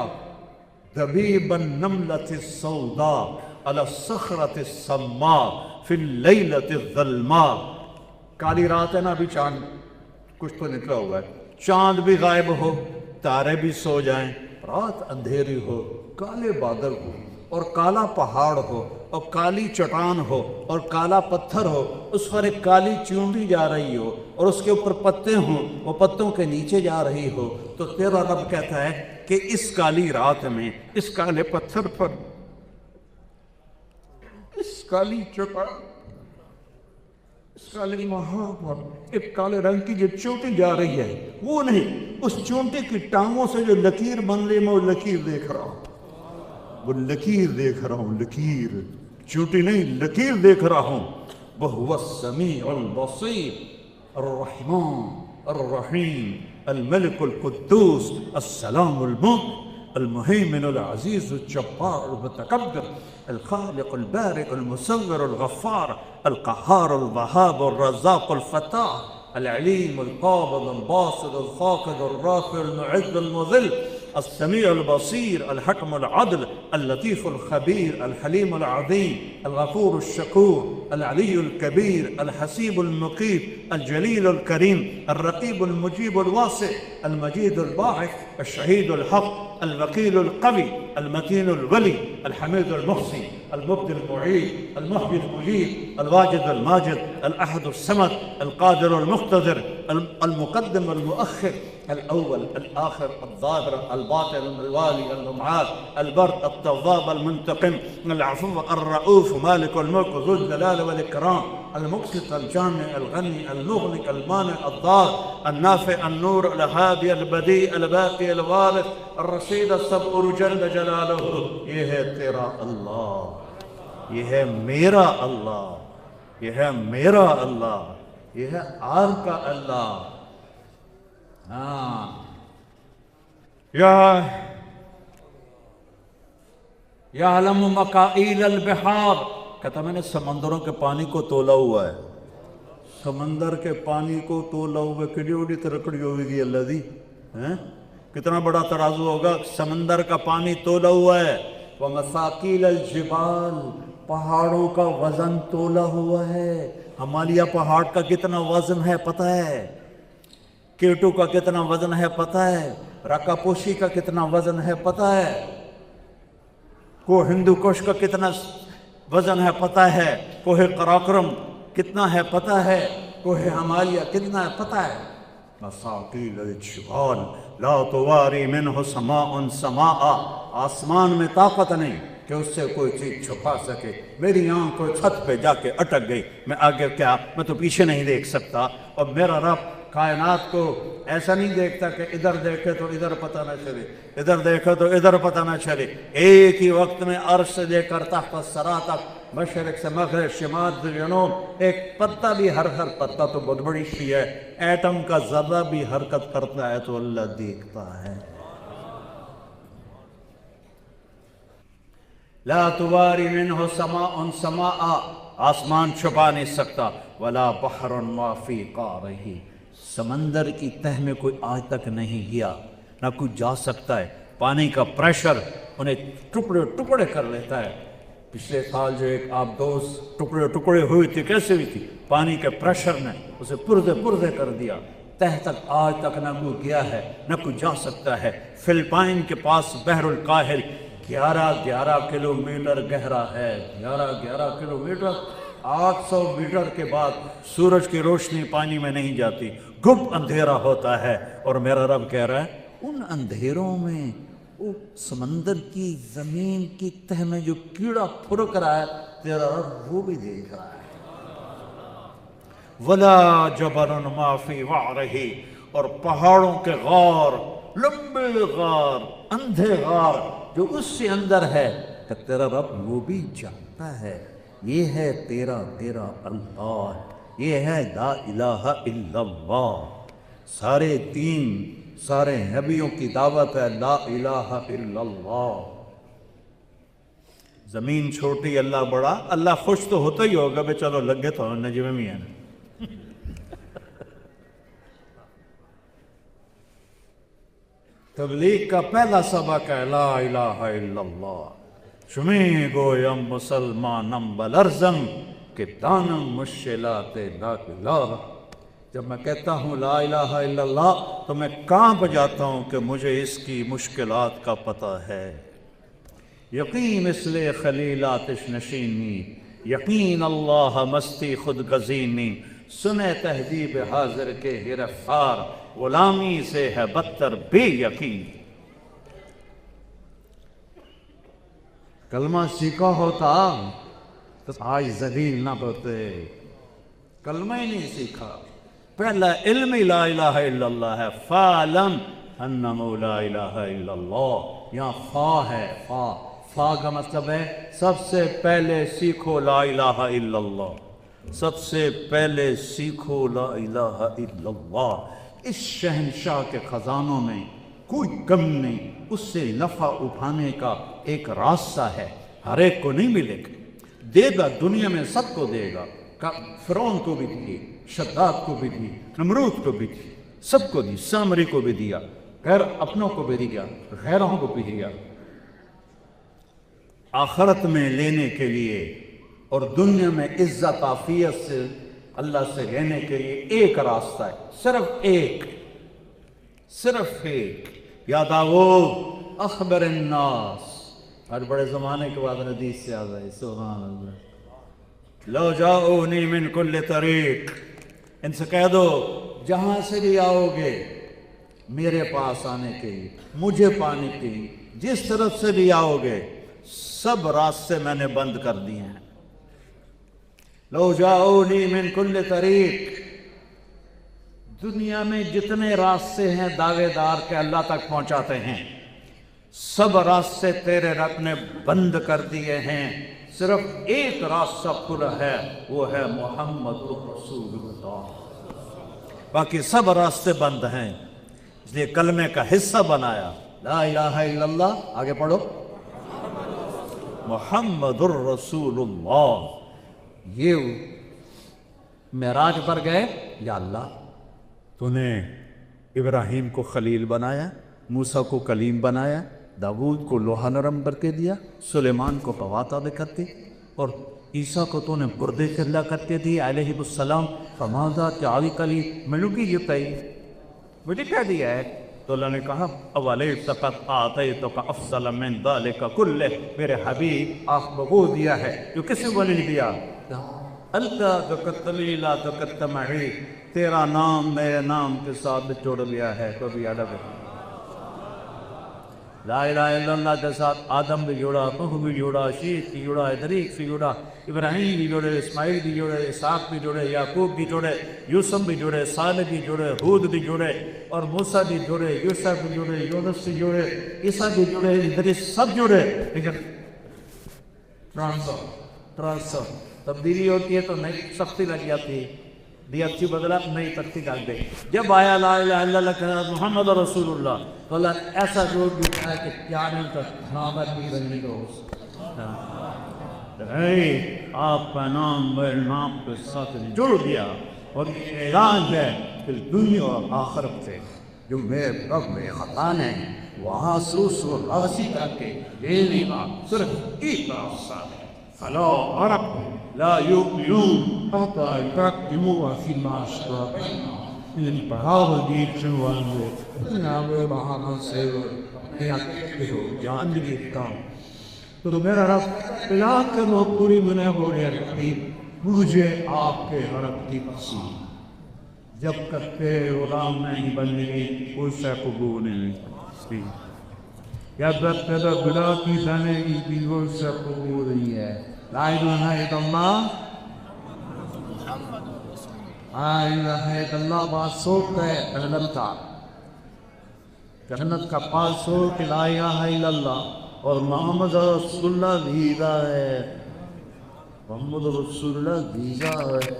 دَبِيبَ النَّمْلَةِ السَّوْدَاءِ عَلَى الصَّخْرَةِ السَّمَّاءِ فِي اللَّيْلَةِ الظَّلْمَاءِ۔ کالی رات ہے نا، ابھی چاند کچھ تو نکلا ہوا ہے، چاند بھی غائب ہو، تارے بھی سو جائیں، رات اندھیری ہو، کالے بادل ہو اور کالا پہاڑ ہو اور کالی چٹان ہو اور کالا پتھر ہو، اس پر ایک کالی چونٹی جا رہی ہو اور اس کے اوپر پتے ہوں، وہ پتوں کے نیچے جا رہی ہو، تو تیرا رب کہتا ہے کہ اس کالی رات میں، اس کالے پتھر پر، اس کالی چٹان، اس کالے پہاڑ پر ایک کالے رنگ کی جو چونٹی جا رہی ہے، وہ نہیں، اس چونٹی کی ٹانگوں سے جو لکیر بن رہی، میں وہ لکیر دیکھ رہا ہوں، وہ لکیر دیکھ رہا ہوں، لکیر، چونٹی نہیں، لکیر دیکھ رہا ہوں۔ وَهُوَ السَّمِيعُ الْبَصِيرُ الرَّحْمَنُ الرَّحِيمُ الْمَلِكُ الْقُدُّوسُ السَّلَامُ الْمُؤْمِنُ المهيمن العزيز الجبار المتكبر الخالق البارئ المصور الغفار القهار الوهاب الرزاق الفتاح العليم القابض الباسط الخافض الرافع المعز المذل السميع البصير الحكم العدل اللطيف الخبير الحليم العظيم الغفور الشكور العلي الكبير الحسيب المقيت الجليل الكريم الرقيب المجيب الواسع المجيد الباعث الشهيد الحق الوكيل القوي المتين الولي الحميد المحصي المبدي المعيد المحيي المجيد الواجد الماجد الأحد الصمد القادر المقتدر المقدم المؤخر الأول الآخر الظاهر الباطن الوالي المعاد البر التواب المنتقم العفو الرؤوف مالك الملك ذو الجلال والإكرام المقسط الجامع الغني المغني المانع الضار النافع النور الهادي البديع الباقي الوارث الرشيد الصبور جل جلاله۔ یہ ہے تیرا اللہ، یہ ہے میرا اللہ، یہ ہے میرا اللہ، یہ ہے آپ کا اللہ۔ ہاں، یعلم مکائل البحار، کہتا میں نے سمندروں کے پانی کو تولا ہوا ہے، سمندر کے پانی کو تولا ہوا ہے، کڑی اڑی ترکڑی ہوگی اللہ دی، کتنا بڑا ترازو ہوگا، سمندر کا پانی تولا ہوا ہے۔ وَمَثَاقِيلَ الْجِبَالِ، پہاڑوں کا وزن تولا ہوا ہے۔ ہمالیہ پہاڑ کا کتنا وزن ہے پتہ ہے؟ کیٹو کا کتنا وزن ہے پتہ ہے؟ رکا پوشی کا کتنا وزن ہے پتہ ہے؟ کوہ ہندو کش کا کتنا وزن ہے پتہ ہے؟ کوہ قراقرم کتنا ہے پتہ ہے؟ کوہ ہمالیہ کتنا ہے پتہ ہے؟ مساقیل الجبال لا تواری منہ سماء سماء، آسمان میں طاقت نہیں کہ اس سے کوئی چیز چھپا سکے۔ میری آنکھ کوئی چھت پہ جا کے اٹک گئی، میں آگے کیا، میں تو پیچھے نہیں دیکھ سکتا۔ اور میرا رب کائنات کو ایسا نہیں دیکھتا کہ ادھر دیکھے تو ادھر پتہ نہ چلے، ادھر دیکھے تو ادھر پتہ نہ چلے۔ ایک ہی وقت میں عرش سے لے کر تحت الثری تک، مشرق سے مغرب، شمال سے جنوب، ایک پتا بھی، ہر پتا تو بہت بڑی چیز ہے، ایٹم کا ذرہ بھی حرکت کرتا ہے تو اللہ دیکھتا ہے۔ لا تواری منہ سماء سماء، آسمان چھپا نہیں سکتا۔ ولا بحر ما فی قعرہ، سمندر کی تہ میں کوئی آج تک نہیں گیا، نہ کوئی جا سکتا ہے۔ پانی کا پریشر انہیں ٹکڑے ٹکڑے کر لیتا ہے۔ پچھلے سال جو ایک آبدوز ٹکڑے ٹکڑے ہوئی تھی، کیسے ہوئی تھی؟ پانی کے پریشر نے اسے پردے پردے کر دیا۔ تہ تک آج تک نہ کوئی گیا ہے، نہ کوئی جا سکتا ہے۔ فلپائن کے پاس بحر الکاہل 11 کلومیٹر گہرا ہے، 11 کلومیٹر، 800 میٹر کے بعد سورج کی روشنی پانی میں نہیں جاتی، گپ اندھیرا ہوتا ہے۔ اور میرا رب کہہ رہا ہے ان اندھیروں میں وہ سمندر کی زمین کی تہ میں جو کیڑا پھرک رہا ہے، تیرا رب وہ بھی دیکھ رہا ہے۔ ولا جبل ما فی وعرہ، اور پہاڑوں کے غار، لمبے غار، اندھے غار جو اس سے اندر ہے، کہ تیرا رب وہ بھی جانتا ہے۔ یہ ہے تیرا اللہ، یہ ہے لا الہ الا اللہ۔ سارے دین، سارے نبیوں کی دعوت ہے لا الہ الا اللہ۔ زمین چھوٹی اللہ بڑا، اللہ خوش تو ہوتا ہی ہوگا بے چلو لگے تو نجمے میں ہیں۔ تبلیغ کا پہلا سبق ہے لا الہ الا اللہ۔ شمی گویم مسلمانم بلرزم کہ دانم مشکلات لا الہ۔ جب میں کہتا ہوں لا الہ الا اللہ تو میں کانپ جاتا ہوں کہ مجھے اس کی مشکلات کا پتہ ہے۔ یقین مثل خلیل آتش نشینی، یقین اللہ مستی خود گزینی، سنے تہذیب حاضر کے گرفتار، غلامی سے ہے بدتر بے یقین۔ کلمہ سیکھا ہوتا تو آج ذلیل نہ ہوتے۔ کلمہ ہی نہیں سیکھا، پہلا علم ہی لا الہ الا اللہ ہے۔ فَعْلَمْ أَنَّهُ لَا إِلَهَ إِلَّا اللَّهُ، یہاں فا ہے، فا کا مطلب ہے سب سے پہلے سیکھو لا الہ الا اللہ، سب سے پہلے سیکھو لا الہ الا اللہ۔ اس شہنشاہ کے خزانوں میں کوئی کم نہیں، اس سے نفع اٹھانے کا ایک راستہ ہے، ہر ایک کو نہیں ملے گا، دے گا دنیا میں سب کو دے گا۔ فرعون کو بھی دی، شداد کو بھی دی، نمرود کو بھی دی، سب کو دی، سامری کو بھی دیا، غیر اپنوں کو بھی دیا، غیروں کو بھی دیا۔ آخرت میں لینے کے لیے اور دنیا میں عزت عافیت سے اللہ سے لینے کے لیے ایک راستہ ہے، صرف ایک۔ یا داؤد اخبر الناس، ہر بڑے زمانے کے بعد حدیث سے آ گئے، سبحان اللہ، لو جاؤنی من کل طریق، ان سے کہہ دو جہاں سے بھی آؤ گے میرے پاس آنے کے لیے، مجھے پانے کے لیے، جس طرف سے بھی آؤ گے سب راستے میں نے بند کر دیے ہیں۔ لو جاؤنی من کل طریق، دنیا میں جتنے راستے ہیں دعوے دار کے اللہ تک پہنچاتے ہیں، سب راستے تیرے رب نے بند کر دیے ہیں، صرف ایک راستہ کھلا ہے، وہ ہے محمد رسول اللہ، باقی سب راستے بند ہیں۔ اس لیے کلمے کا حصہ بنایا لا الہ الا اللہ، آگے پڑھو محمد الرسول اللہ۔ یہ معراج پر گئے، یا اللہ تو نے ابراہیم کو خلیل بنایا، موسیٰ کو کلیم بنایا، داؤد کو لوہا نرم کر کے دیا، سلیمان کو قوات عطا کر کے، اور عیسیٰ کو تو نے بردے چلا کر کے دی علیہ السلام، فماذا تعلی کلی، ملوگی یہ تئی مجھے کہہ دیا ہے۔ تو اللہ نے کہا اولیس قد اعطیتک افضل من ذلک کلہ، میرے حبیب آپ کو وہ دیا ہے جو کسی کو نہیں دیا۔ انت ذکرت لی لا ذکرت معی، تیرا نام میرے نام کے ساتھ جوڑ لیا ہے، کبھی الگ ہے۔ لا الہ الا اللہ کے ساتھ آدم بھی جوڑا، نوح بھی جوڑا، شیخ بھی جوڑا، ادریس بھی جوڑا، ابراہیم بھی جوڑے، اسماعیل بھی جوڑے، اسحاق بھی جوڑے، یعقوب بھی جوڑے، یوسف بھی جوڑے، صالح بھی جوڑے، ہود بھی جوڑے، اور موسیٰ بھی جوڑے، یوسف بھی جوڑے، یونس بھی جوڑے، عیسیٰ بھی جوڑے، ادریس سب جوڑے، لیکن ٹرانسفر تبدیلی ہوتی ہے تو نئی سختی لگ جاتی ہے، دی اچھی بدلا نئی تختی ڈال دے۔ جب آیا لا الہ الا اللہ کہنا محمد رسول اللہ، تو اللہ نے ایسا جوڑ دیا کہ کیا نہیں تک نامت بھی رہی دوست، آپ کا نام میرے نام کے ساتھ جوڑ دیا، اور اعلان ہے کہ دنیا اور آخرت سے جو میرے رب میں خطان ہے وہاں سوس و راضی کر کے لینے کا صرف ایک راستہ ہے۔ فلا عرب لا يؤمنون حتى يحكموا فيما شجر بينهم، ان پڑھاؤ گیت سنوانگے جناب محمد سے جان بھی کام تو میرا رب پلا کرو پوری بنا ہو رہے رقیب، مجھے آپ کے حرم کی پسند، جب تک کہ غلام نہیں بننے اسے قبول نہیں، یا جب تک بلا کی دانے کی وہ سے قبول نہیں ہے۔ لا الہ الا اللہ، لا الہ الا اللہ پاسپورٹ ہے جنت کا، جنت کا پاسپورٹ لا الہ الا اللہ اور محمد رسول اللہ ویزا ہے، محمد رسول اللہ ویزا ہے۔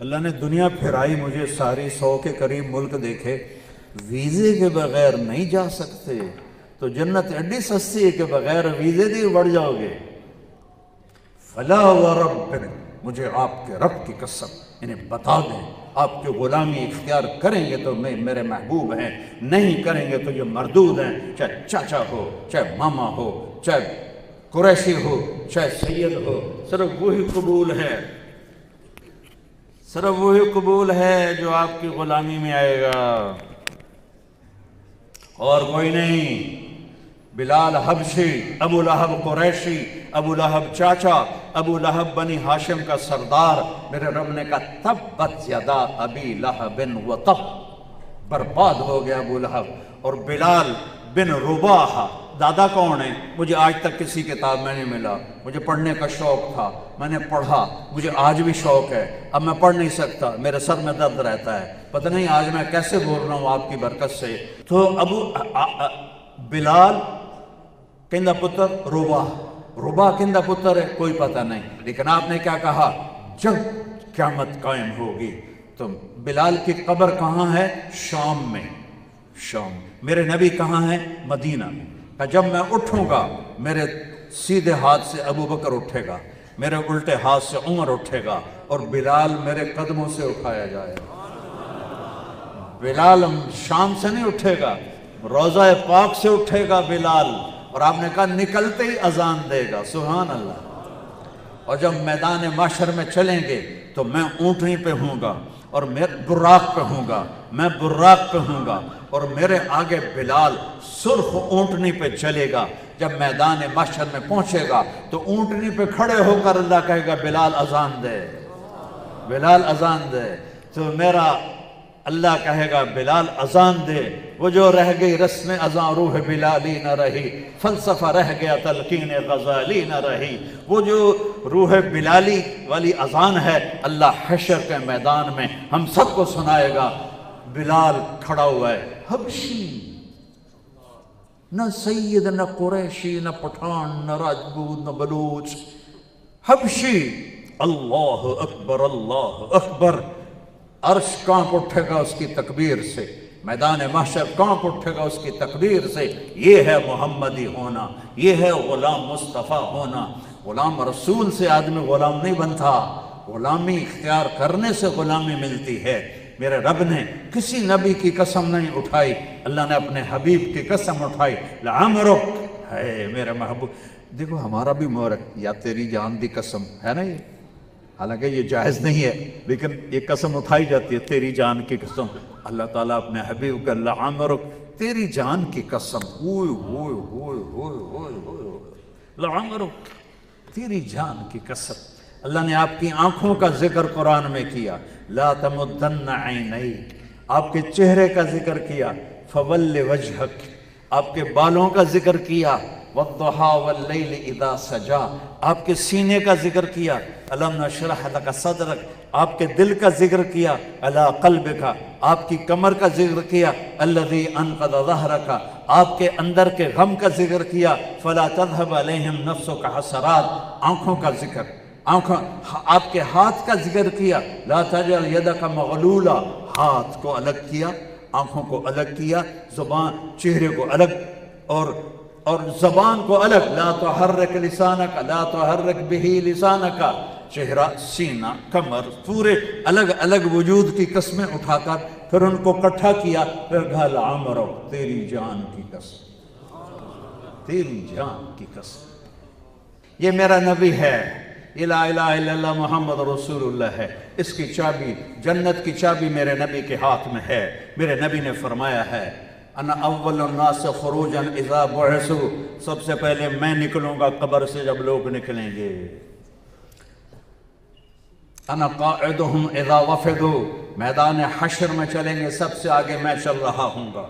اللہ نے دنیا پھرائی مجھے ساری، 100 کے قریب ملک دیکھے، ویزے کے بغیر نہیں جا سکتے، تو جنت ایڈی سستی ہے کہ بغیر ویزے دی بڑھ جاؤ گے۔ فلا ورب، مجھے آپ کے رب کی قسم، انہیں بتا دیں آپ کی غلامی اختیار کریں گے تو میرے محبوب ہیں، نہیں کریں گے تو یہ مردود ہیں، چاہے چاچا ہو، چاہے ماما ہو، چاہے قریشی ہو، چاہے سید ہو، صرف وہی قبول ہے، صرف وہی قبول ہے جو آپ کی غلامی میں آئے گا، اور کوئی نہیں۔ بلال حبشی، ابو لہب قریشی، ابو لہب چاچا، ابو لہب بنی ہاشم کا سردار، میرے رب نے کہا تبت یدا ابی لہب وطب، برباد ہو گیا ابو لہب۔ اور بلال بن رباح، دادا کون ہے؟ مجھے آج تک کسی کتاب میں نہیں ملا، مجھے پڑھنے کا شوق تھا، میں نے پڑھا، مجھے آج بھی شوق ہے، اب میں پڑھ نہیں سکتا، میرے سر میں درد رہتا ہے، پتہ نہیں آج میں کیسے بول رہا ہوں آپ کی برکت سے۔ تو بلال کندہ پتر رباح، رباح کندہ پتر ہے کوئی پتہ نہیں، لیکن آپ نے کیا کہا؟ جب قیامت قائم ہوگی تو بلال کی قبر کہاں ہے؟ شام میں، شام۔ میرے نبی کہاں ہے؟ مدینہ میں۔ کہ جب میں اٹھوں گا میرے سیدھے ہاتھ سے ابو بکر اٹھے گا، میرے الٹے ہاتھ سے عمر اٹھے گا، اور بلال میرے قدموں سے اٹھایا جائے گا۔ بلال شام سے نہیں اٹھے گا، روضہ پاک سے اٹھے گا بلال، اور آپ نے کہا نکلتے ہی اذان دے گا، سبحان اللہ۔ اور جب میدان محشر میں چلیں گے تو میں اونٹنی پہ ہوں گا، اور میں براق پہ ہوں گا، میں براق پہ ہوں گا، اور میرے آگے بلال سرخ اونٹنی پہ چلے گا۔ جب میدان محشر میں پہنچے گا تو اونٹنی پہ کھڑے ہو کر اللہ کہے گا بلال اذان دے، بلال اذان دے، تو میرا اللہ کہے گا بلال اذان دے۔ وہ جو رہ گئی رسم اذان روح بلالی نہ رہی، فلسفہ رہ گیا تلقین غزالی نہ رہی، وہ جو روح بلالی والی اذان ہے اللہ حشر کے میدان میں ہم سب کو سنائے گا۔ بلال کھڑا ہوا ہے، حبشی، نہ سید، نہ قریشی، نہ پٹھان، نہ راجپوت، نہ بلوچ، حبشی، اللہ اکبر، اللہ اکبر۔ عرش کانپ اٹھے گا اس کی تکبیر سے، میدان محشر کانپ اٹھے گا اس کی تکبیر سے۔ یہ ہے محمدی ہونا، یہ ہے غلام مصطفیٰ ہونا۔ غلام رسول سے آدمی غلام نہیں بنتا، غلامی اختیار کرنے سے غلامی ملتی ہے۔ میرے رب نے کسی نبی کی قسم نہیں اٹھائی، اللہ نے اپنے حبیب کی قسم اٹھائی، لعمرک، ہے میرے محبوب۔ دیکھو ہمارا بھی مورک، یا تیری جان دی قسم ہے نا، یہ حالانکہ یہ جائز نہیں ہے لیکن یہ قسم اٹھائی جاتی ہے، تیری جان کی قسم۔ اللہ تعالیٰ اپنے حبیب کا لعمرک، تیری جان کی قسم، ہوئے ہوئے ہوئے ہوئے ہوئے ہوئے، لعمرک، تیری جان کی قسم۔ اللہ نے آپ کی آنکھوں کا ذکر قرآن میں کیا، لا تمدن عینیک، آپ کے چہرے کا ذکر کیا، فول وجہک، آپ کے بالوں کا ذکر کیا، والضحی واللیل اذا سجا، آپ کے سینے کا ذکر کیا، الم نشرح لک صدرک، آپ کے دل کا ذکر کیا، علی قلبک، آپ کی کمر کا ذکر کیا، الذی انقض ظہرک، آپ کے اندر کے غم کا ذکر کیا، فلا تذهب علیہم نفسک حسرات، آنکھوں کا ذکر، آنکھوں، آپ کے ہاتھ کا ذکر کیا، لا تجعل یدک مغلولا، ہاتھ کو الگ کیا، آنکھوں کو الگ کیا، زبان، چہرے کو الگ، اور زبان کو الگ، لا تحرک لسانک، لا تحرک بہ لسانک، چہرہ، سینہ، کمر، پورے الگ الگ وجود کی قسمیں اٹھا کر پھر ان کو اکٹھا کیا، پھر کہا لعمرک، تیری جان کی قسم، تیری جان کی قسم۔ یہ میرا نبی ہے، یہ لا الہ الا اللہ محمد رسول اللہ ہے، اس کی چابی، جنت کی چابی میرے نبی کے ہاتھ میں ہے۔ میرے نبی نے فرمایا ہے، انا اول الناس خروجا اذا بعثوا، سب سے پہلے میں نکلوں گا قبر سے جب لوگ نکلیں گے۔ انا قاعدہم اذا وفدوا، میدان حشر میں چلیں گے سب سے آگے میں چل رہا ہوں گا۔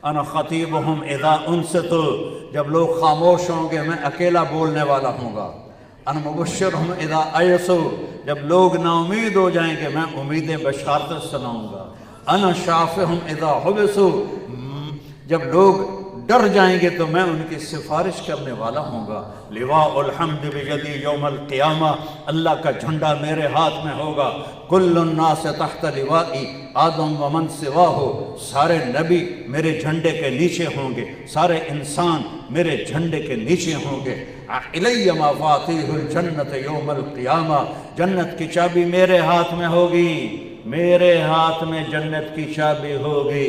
انا خطیبہم اذا انصتوا، جب لوگ خاموش ہوں گے میں اکیلا بولنے والا ہوں گا۔ انا مبشرہم اذا ایسو، جب لوگ نا امید ہو جائیں کہ میں امیدیں بشارت سناؤں گا۔ انا شافہم اذا حبسو، جب لوگ ڈر جائیں گے تو میں ان کی سفارش کرنے والا ہوں گا۔ لواء الحمد بیدی یوم القیامہ، اللہ کا جھنڈا میرے ہاتھ میں ہوگا۔ کل الناس تحت لوائی آدم ومن سواہ، سارے نبی میرے جھنڈے کے نیچے ہوں گے، سارے انسان میرے جھنڈے کے نیچے ہوں گے۔ الی مفاتیح الجنت یوم القیامہ، جنت کی چابی میرے ہاتھ میں ہوگی، میرے ہاتھ میں جنت کی چابی ہوگی۔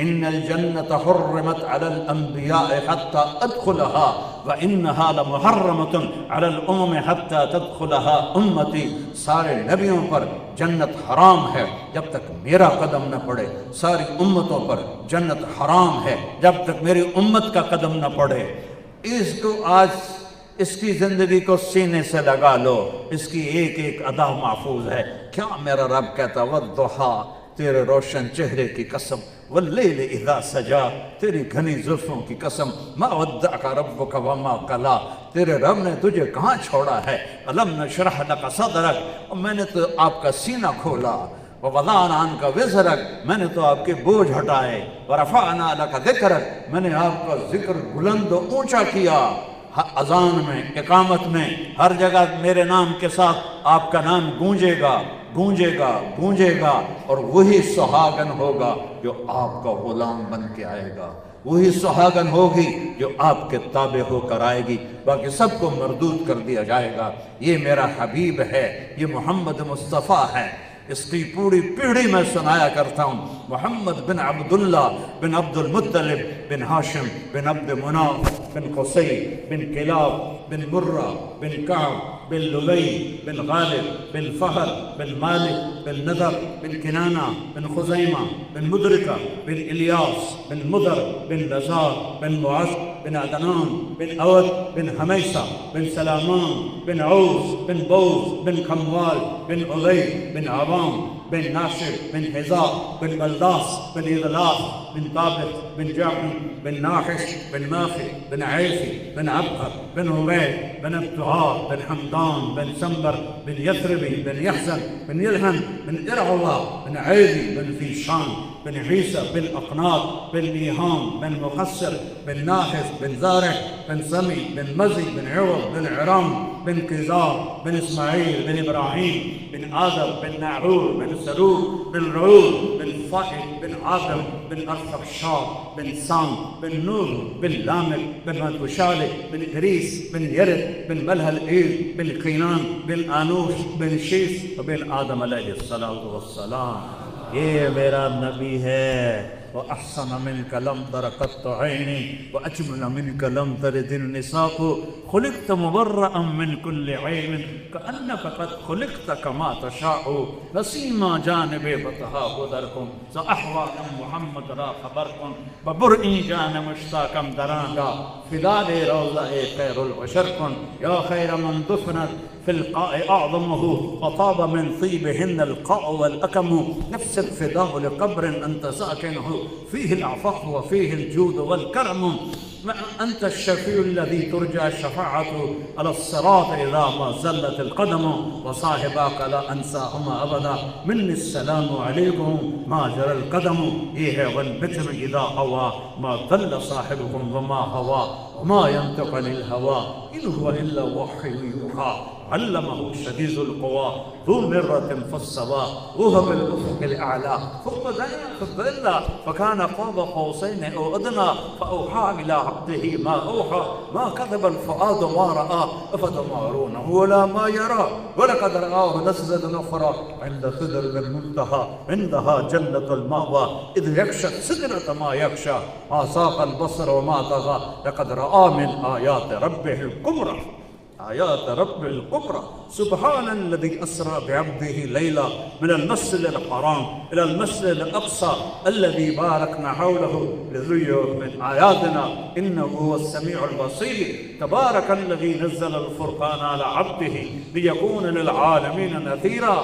ان الجنت حرمت علی الانبیاء حتی ادخلها وانہا لمحرمت علی الامم حتی تدخلها امتی، سارے نبیوں پر جنت حرام ہے جب تک میرا قدم نہ پڑے، ساری امتوں پر جنت حرام ہے جب تک میری امت کا قدم نہ پڑے۔ اس کو آج اس کی زندگی کو سینے سے لگا لو، اس کی ایک ایک ادا محفوظ ہے۔ کیا میرا رب کہتا والضحیٰ، تیرے روشن چہرے کی قسم، واللیل اذا سجا، تیری گھنی زلفوں کی قسم، ما ودعک ربک وما قلا، تیرے رب نے تجھے کہاں چھوڑا ہے۔ الم نشرح لک صدرک، اور میں نے تو آپ کا سینہ کھولا، ووضعنا عنک وزرک، میں نے تو آپ کے بوجھ ہٹائے، ورفعنا لک ذکرک، میں نے آپ کا ذکر بلند و اونچا کیا۔ اذان میں، اقامت میں، ہر جگہ میرے نام کے ساتھ آپ کا نام گونجے گا، گونجے گا، گونجے گا، اور وہی سہاگن ہوگا جو آپ کا غلام بن کے آئے گا، وہی سہاگن ہوگی جو آپ کے تابع ہو کر آئے گی، باقی سب کو مردود کر دیا جائے گا۔ یہ میرا حبیب ہے، یہ محمد مصطفیٰ ہے، اس کی پوری پیڑھی میں سنایا کرتا ہوں۔ محمد بن عبداللہ بن عبد المطلب بن ہاشم بن عبد مناف بن قصی بن کلاب بن مرہ بن کعب بن لبی بن غالب بن فہر بن مالک بن نضر بن کنانہ بن خزیمہ بن مدرکہ بن الیاس بن مدر بن لزار بن معاذ بن عدنان بن اود بن حمیسہ بن سلامان بن عوز بن بوز بن کھموال بن علی بن عوام بن ناشر بن حذاء بن بلداس بن اغلاق بن طابق بن جعفر بن ناحش بن ماخي بن عيسي بن عبقر بن عبيد بن ابتغار بن حمدان بن سنبر بن يثربي بن يحزن بن يلهن بن إرعوى بن عيدي بن ذيشان بن عيسى بن أقناط بن ميهام بن مخسر بن ناحس بن زارع بن سمي بن مزي بن عوض بن عرام بن كزار بن إسماعيل بن إبراهيم بن آدم بن ناعور بن سرور بن رعود بن فائد بن آدم بن أرفخشاد بن سام بن نور بن لامك بن مدوشالي بن إدريس بن يرد بن ملهل إيل بن قينان بن آنوش بن شيس وبن آدم عليه الصلاة والسلام۔ یہ میرا نبی ہے۔ وأحسن منك لم تر قط عيني وأجمل منك لم تلد النساء، خلقت مبرأ من كل عيب كأنك قد خلقت كما تشاء، نسيما جانب بطها دركم سأحوى محمد را خبركم ببرئي جان مشتاقا درانا فلال روضة خير البشركم، يا خير من دفنت في القاء أعظمه وطاب من طيبهن القاء والأكم، نفس الفداء لقبر أنت ساكنه فيه العفاف وفيه الجود والكرم، أنت الشفيع الذي ترجى الشفاعة على الصراط إذا ما زلت القدم، وصاحباك لا أنساهما أبدا، مني السلام عليكم ما جرى القدم، إيه والبتر إذا هوى ما ضل صاحبكم وما هوى، وما ينطق عن الهوى إن هو إلا وحي يوحى، علمه شديد القوى ذو مرة فاستوى وهو بالأفق الأعلى ثم دنا فضل فكان قاب قوسين أو أدنى فأوحى إلى عبده ما أوحى، ما كذب الفؤاد ما رأى أفتمارونه ولا ما يرى، ولقد رآه نزلة أخرى عند سدرة المنتهى عندها جنة المأوى إذ يغشى السدرة ما يغشى، ما ساق البصر وما طغى، لقد رأى من آيات ربه الكبرى، آيات رب الكبرى، سبحان الذي أسرى بعبده ليلا من المسجد الحرام إلى المسجد الأقصى الذي باركنا حوله لنريه من آياتنا إنه هو السميع البصير، تبارك الذي نزل الفرقان على عبده ليكون للعالمين نذيرا،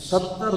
70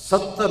70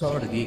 60।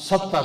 70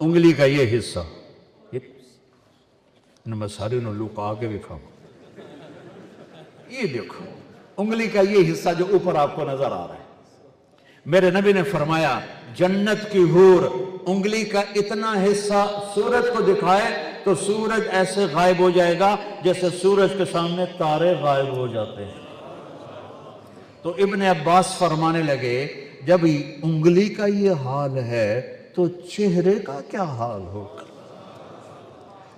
انگلی کا یہ حصہ، میں ساری نو لوگ آگے بھی کھاؤں، یہ دیکھو انگلی کا یہ حصہ جو اوپر آپ کو نظر آ رہا ہے، میرے نبی نے فرمایا جنت کی حور انگلی کا اتنا حصہ سورج کو دکھائے تو سورج ایسے غائب ہو جائے گا جیسے سورج کے سامنے تارے غائب ہو جاتے ہیں۔ تو ابن عباس فرمانے لگے جب انگلی کا یہ حال ہے تو چہرے کا کیا حال ہوگا؟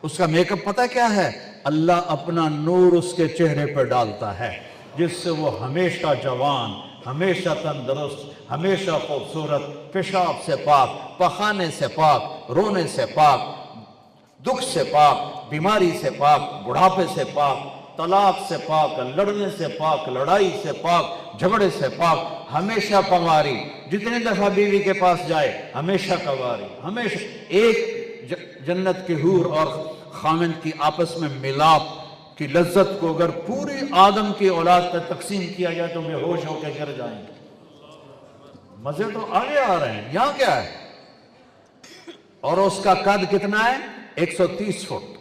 اس کا میک اپ پتہ کیا ہے؟ اللہ اپنا نور اس کے چہرے پر ڈالتا ہے جس سے وہ ہمیشہ جوان، ہمیشہ تندرست، ہمیشہ خوبصورت، پیشاب سے پاک، پخانے سے پاک، رونے سے پاک، دکھ سے پاک، بیماری سے پاک، بڑھاپے سے پاک، طلاق سے پاک، لڑنے سے پاک، لڑائی سے پاک، جھگڑے سے پاک، ہمیشہ کنواری، جتنے دفعہ بیوی کے پاس جائے ہمیشہ کنواری، ہمیشہ ایک جنت کی حور اور خامند کی آپس میں ملاپ کی لذت کو اگر پوری آدم کی اولاد پر تقسیم کیا جائے تو بے ہوش ہو کے گر جائیں گے۔ مزے تو آگے آ رہے ہیں، یہاں کیا ہے؟ اور اس کا قد کتنا ہے؟ 130 فٹ،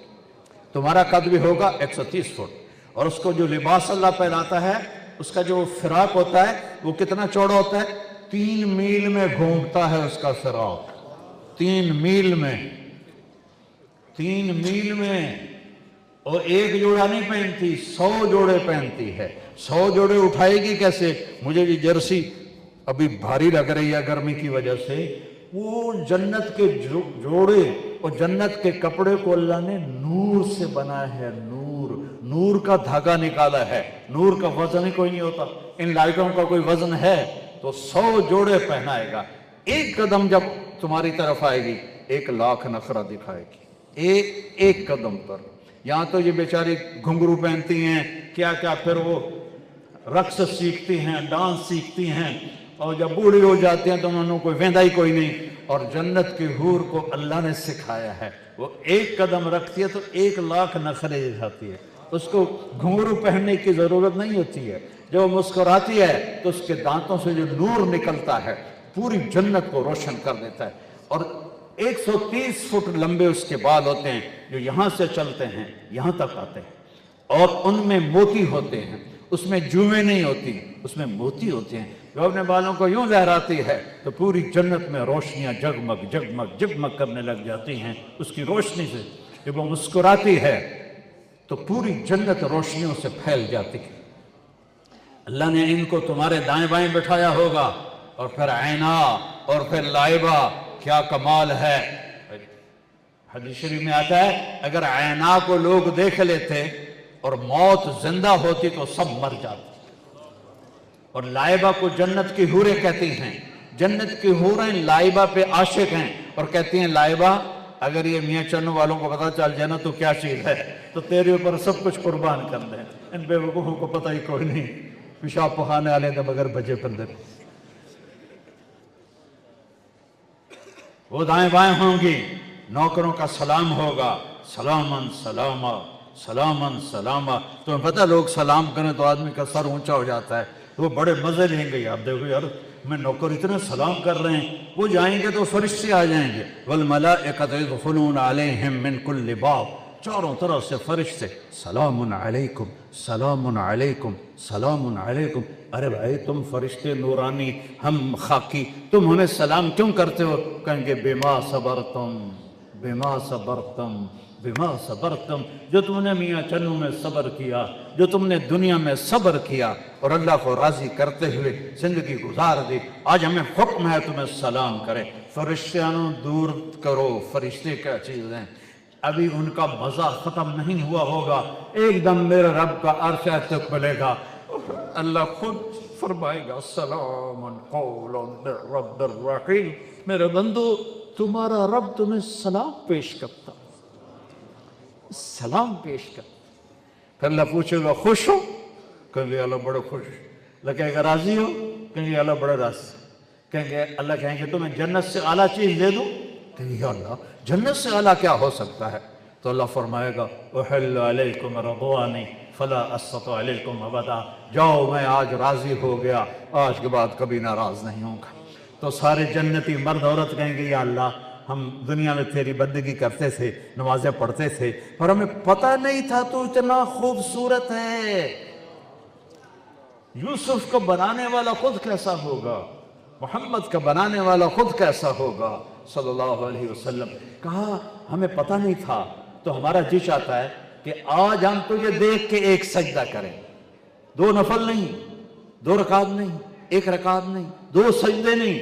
تمہارا قد بھی ہوگا 130 فٹ، اور اس کو جو لباس اللہ پہناتا ہے اس کا جو فراق ہوتا ہے وہ کتنا چوڑا ہوتا ہے؟ 3 میل میں گھومتا ہے اس کا فراق، 3 میل میں، 3 میل میں، اور ایک جوڑا نہیں پہنتی، 100 جوڑے پہنتی ہے۔ 100 جوڑے اٹھائے گی کیسے؟ مجھے یہ جرسی ابھی بھاری لگ رہی ہے گرمی کی وجہ سے، وہ جنت کے جوڑے اور جنت کے کپڑے کو اللہ نے نور سے بنایا ہے، نور کا دھاگا نکالا ہے، نور کا وزن ہی کوئی نہیں ہوتا، ان لائٹوں کا کوئی وزن ہے تو 100 جوڑے پہنائے گا۔ ایک قدم جب تمہاری طرف آئے گی 1,00,000 نخرہ دکھائے گی، ایک قدم پر۔ یہاں تو یہ بیچاری گھنگرو پہنتی ہیں، کیا کیا، پھر وہ رقص سیکھتی ہیں، ڈانس سیکھتی ہیں، اور جب بوڑھی ہو جاتی ہیں تو انہوں نے کوئی ویندا ہی کوئی نہیں، اور جنت کی حور کو اللہ نے سکھایا ہے، وہ ایک قدم رکھتی ہے تو 1,00,000 نخرے دکھاتی ہے، اس کو گھنگرو پہننے کی ضرورت نہیں ہوتی ہے، جب وہ مسکراتی ہے تو اس کے دانتوں سے جو نور نکلتا ہے پوری جنت کو روشن کر دیتا ہے، اور 130 فٹ لمبے اس کے بال ہوتے ہیں جو یہاں سے چلتے ہیں یہاں تک آتے ہیں، اور ان میں موتی ہوتے ہیں، اس میں جوئیں نہیں ہوتی، اس میں موتی ہوتے ہیں، جو اپنے بالوں کو یوں لہراتی ہے تو پوری جنت میں روشنیاں جگمگ جگمگ جگمگ کرنے لگ جاتی ہیں اس کی روشنی سے، جب وہ مسکراتی ہے تو پوری جنت روشنیوں سے پھیل جاتی ہے۔ اللہ نے ان کو تمہارے دائیں بائیں بٹھایا ہوگا، اور پھر عینا اور پھر لائبہ، کیا کمال ہے۔ حدیث شریف میں آتا ہے اگر عینا کو لوگ دیکھ لیتے اور موت زندہ ہوتی تو سب مر جاتے، اور لائبہ کو جنت کی حوریں کہتی ہیں، جنت کی حوریں لائبہ پہ عاشق ہیں اور کہتی ہیں لائبہ اگر یہ میاں چنو والوں کو پتہ چل جائے نا تو کیا چیز ہے، تو تیرے اوپر سب کچھ قربان کر دیں، ان بے وقوفوں کو پتہ ہی کوئی نہیں، پیشاب پخانے والے تو مگر بجے پندے۔ وہ دائیں بائیں ہوں گی، نوکروں کا سلام ہوگا، سلامن سلاما سلامن سلاما۔ تمہیں پتہ لوگ سلام کریں تو آدمی کا سر اونچا ہو جاتا ہے، وہ بڑے مزے لیں گے، آپ دیکھو یار میں نوکر اتنے سلام کر رہے ہیں، وہ جائیں گے تو فرشتے آ جائیں گے، والملائکۃ یدخلون علیہم من کل باب، چاروں طرف سے فرشتے، سلام علیکم سلام علیکم سلام علیکم۔ ارے بھائی تم فرشتے نورانی، ہم خاکی، تم ہمیں سلام کیوں کرتے ہو؟ کہیں گے بما صبرتم بما صبرتم بما صبرتم، جو تم نے میاں چنو میں صبر کیا، جو تم نے دنیا میں صبر کیا اور اللہ کو راضی کرتے ہوئے زندگی گزار دی، آج ہمیں حکم ہے تمہیں سلام کرے۔ فرشتیانوں دور کرو، فرشتے کیا چیز ہیں، ابھی ان کا مزہ ختم نہیں ہوا ہوگا، ایک دم میرے رب کا عرش تک ملے گا، اللہ خود فرمائے گا سلام قولا من رب الرحیم، میرے بندو تمہارا رب تمہیں سلام پیش کرتا، سلام پیش کرتا۔ پھر اللہ پوچھے گا خوش ہو؟ کہیں گے اللہ بڑے خوش، اللہ کہے گا راضی ہو؟ کہیں گے اللہ بڑے راضی، کہیں گے اللہ کہیں گے تمہیں جنت سے اعلیٰ چیز دے دوں؟ کہیں گے اللہ جنت سے اعلیٰ کیا ہو سکتا ہے؟ تو اللہ فرمائے گا احل علیکم رضوانی فلا اسخط علیکم ابدا، جاؤ میں آج راضی ہو گیا، آج کے بعد کبھی ناراض نہیں ہوں گا۔ تو سارے جنتی مرد عورت کہیں گے یا اللہ ہم دنیا میں تیری بندگی کرتے تھے، نمازیں پڑھتے تھے، پر ہمیں پتہ نہیں تھا تو اتنا خوبصورت ہے۔ یوسف کو بنانے والا خود کیسا ہوگا، محمد کا بنانے والا خود کیسا ہوگا صلی اللہ علیہ وسلم۔ کہا ہمیں پتہ نہیں تھا، تو ہمارا جی چاہتا ہے کہ آج ہم تجھے دیکھ کے ایک سجدہ کریں، 2 نفل نہیں، 2 رکعت نہیں، 1 رکعت نہیں، 2 سجدے نہیں،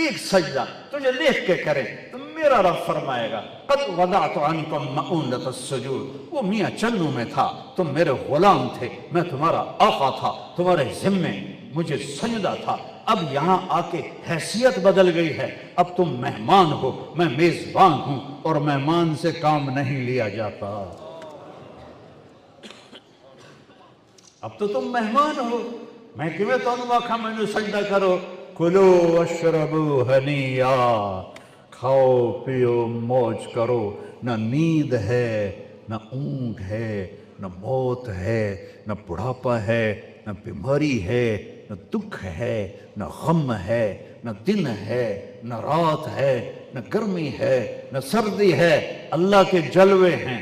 ایک سجدہ تجھے دیکھ کے کریں تو میرا رب فرمائے گا قد وضعت عنکم مؤونۃ السجود، وہ میاں چنو میں تھا، تم میرے غلام تھے، میں تمہارا آقا تھا، تمہارے ذمے مجھے سجدہ تھا، اب یہاں آ کے حیثیت بدل گئی ہے، اب تم مہمان ہو، میں میزبان ہوں، اور مہمان سے کام نہیں لیا جاتا، اب تو تم مہمان ہو، میں کیویں تانوں آکھاں مینوں سجدہ کرو۔ کلو واشربو ہنیا، کھاؤ پیو موج کرو، نہ نیند ہے، نہ اونگ ہے، نہ موت ہے، نہ بڑھاپا ہے، نہ بیماری ہے، نہ دکھ ہے، نہ غم ہے، نہ دن ہے، نہ رات ہے، نہ گرمی ہے، نہ سردی ہے، اللہ کے جلوے ہیں،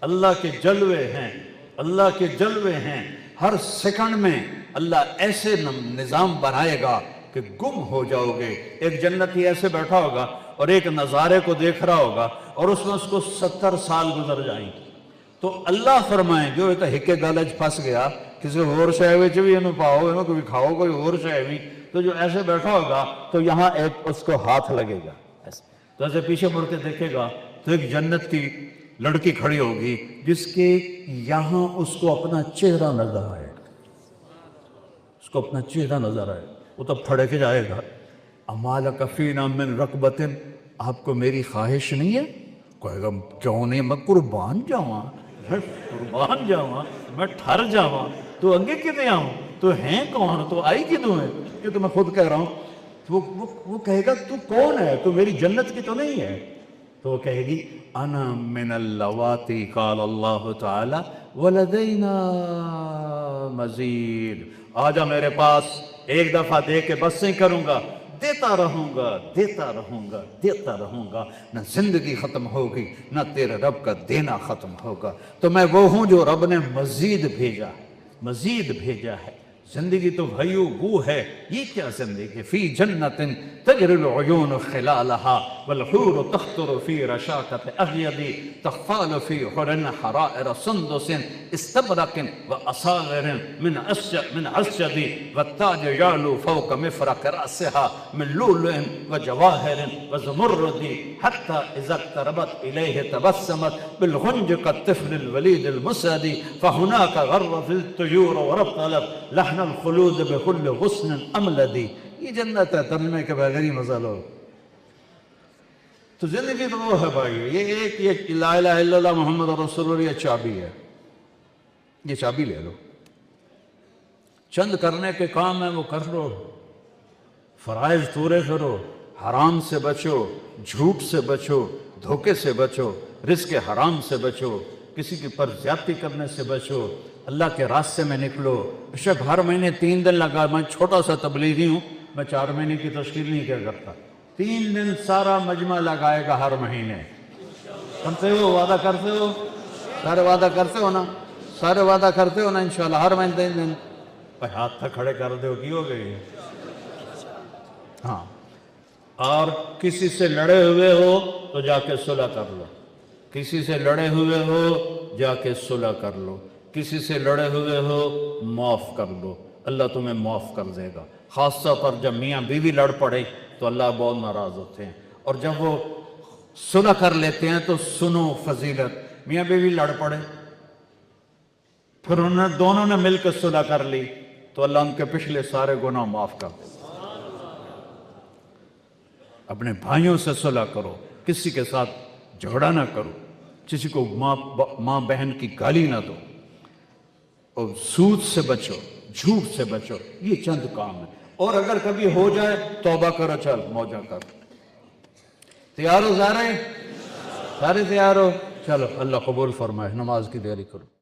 اللہ کے جلوے ہیں، اللہ کے جلوے ہیں۔ ہر سیکنڈ میں اللہ ایسے نظام بنائے گا کہ گم ہو جاؤ گے۔ ایک جنتی ایسے بیٹھا ہوگا اور ایک نظارے کو دیکھ رہا ہوگا اور اس میں اس کو 70 سال گزر جائیں گے، تو اللہ فرمائیں جو ایک ہکے گالج پھنس گیا کسی اور شے وچ بھی انہوں پاؤ، انہوں کوئی کھاؤ کوئی اور شے بھی، تو جو ایسے بیٹھا ہوگا تو یہاں ایک اس کو ہاتھ لگے گا، تو ایسے پیچھے مڑ کے دیکھے گا تو ایک جنت کی لڑکی کھڑی ہوگی جس کے یہاں اس کو اپنا چہرہ نظر آئے گا، اس کو اپنا چہرہ نظر آئے گا، وہ تب پھڑے کے جائے گا امالک فینا من رغبت، آپ کو میری خواہش نہیں ہے؟ کہے گا کیوں نہیں، میں قربان جاواں، میں قربان جاواں، میں ٹھر جاواں، تو انگے کتے آؤں، تو ہیں کون، تو آئی کدوں ہے، یہ تو میں خود کہہ رہا ہوں۔ تو وہ کہے گا تو کون ہے، تو میری جنت کی تو نہیں ہے، تو وہ کہے گی انا من اللواتی قال اللہ تعالی ولدینا مزید، آجا میرے پاس، ایک دفعہ دے کے بس نہیں کروں گا، دیتا رہوں گا، دیتا رہوں گا، دیتا رہوں گا، نہ زندگی ختم ہوگی نہ تیرے رب کا دینا ختم ہوگا۔ تو میں وہ ہوں جو رب نے مزید بھیجا ہے، مزید بھیجا ہے۔ زندگی تو بھائیو وہ ہے، یہ کیا زندگی، فی جنت تجری العیون خلالہا والحور تخطر فی رشاکت اغید تخفال فی حرن حرائر سندس استبرق واساغر من عسجد والتاج یعلو فوق مفرق رأسها من لؤلؤ وجواہر وزمرد حتی اذا اقتربت الیہ تبسمت بالغنج كالطفل الولید المسعد فهناك غرت الطیور ورطلت لحن الخلود بكل غصن املدی۔ یہ جنت ہے، ترجمے کے بغیر ہی مزہ لو۔ تو زندگی تو وہ ہے بھائی، یہ ایک یہ لا الہ الا اللہ محمد رسول اللہ، یہ چابی ہے، یہ چابی لے لو، چند کرنے کے کام ہیں وہ کر لو، فرائض پورے کرو، حرام سے بچو، جھوٹ سے بچو، دھوکے سے بچو، رزق حرام سے بچو، کسی کے پر زیادتی کرنے سے بچو، اللہ کے راستے میں نکلو۔ بے شک ہر مہینے 3 دن لگا، میں چھوٹا سا تبلیغی ہوں، میں 4 مہینے کی تشکیل نہیں کیا کرتا، 3 دن سارا مجمع لگائے گا ہر مہینے۔ کرتے ہو، وعدہ کرتے ہو، سارے وعدہ کرتے ہو نا، سارے وعدہ کرتے ہو نا انشاءاللہ ہر مہینے 3 دن؟ بھائی ہاتھ تک کھڑے کر دے ہو کی ہو گئی؟ ہاں، اور کسی سے لڑے ہوئے ہو تو جا کے صلح کر لو، کسی سے لڑے ہوئے ہو جا کے صلح کر لو، کسی سے لڑے ہوئے ہو معاف کر لو، اللہ تمہیں معاف کر دے گا۔ خاص طور پر جب میاں بیوی لڑ پڑے تو اللہ بہت ناراض ہوتے ہیں، اور جب وہ صلح کر لیتے ہیں تو سنو فضیلت، میاں بیوی لڑ پڑے پھر انہوں دونوں نے مل کے صلح کر لی تو اللہ ان کے پچھلے سارے گناہ معاف کر دے۔ اپنے بھائیوں سے صلح کرو، کسی کے ساتھ جھگڑا نہ کرو، کسی کو ماں بہن کی گالی نہ دو، اور سود سے بچو، جھوٹ سے بچو، یہ چند کام ہیں، اور اگر کبھی ہو جائے توبہ کرو، چل موجہ کر۔ تیار ہو سارے؟ سارے تیار ہو؟ چلو اللہ قبول فرمائے، نماز کی تیاری کرو۔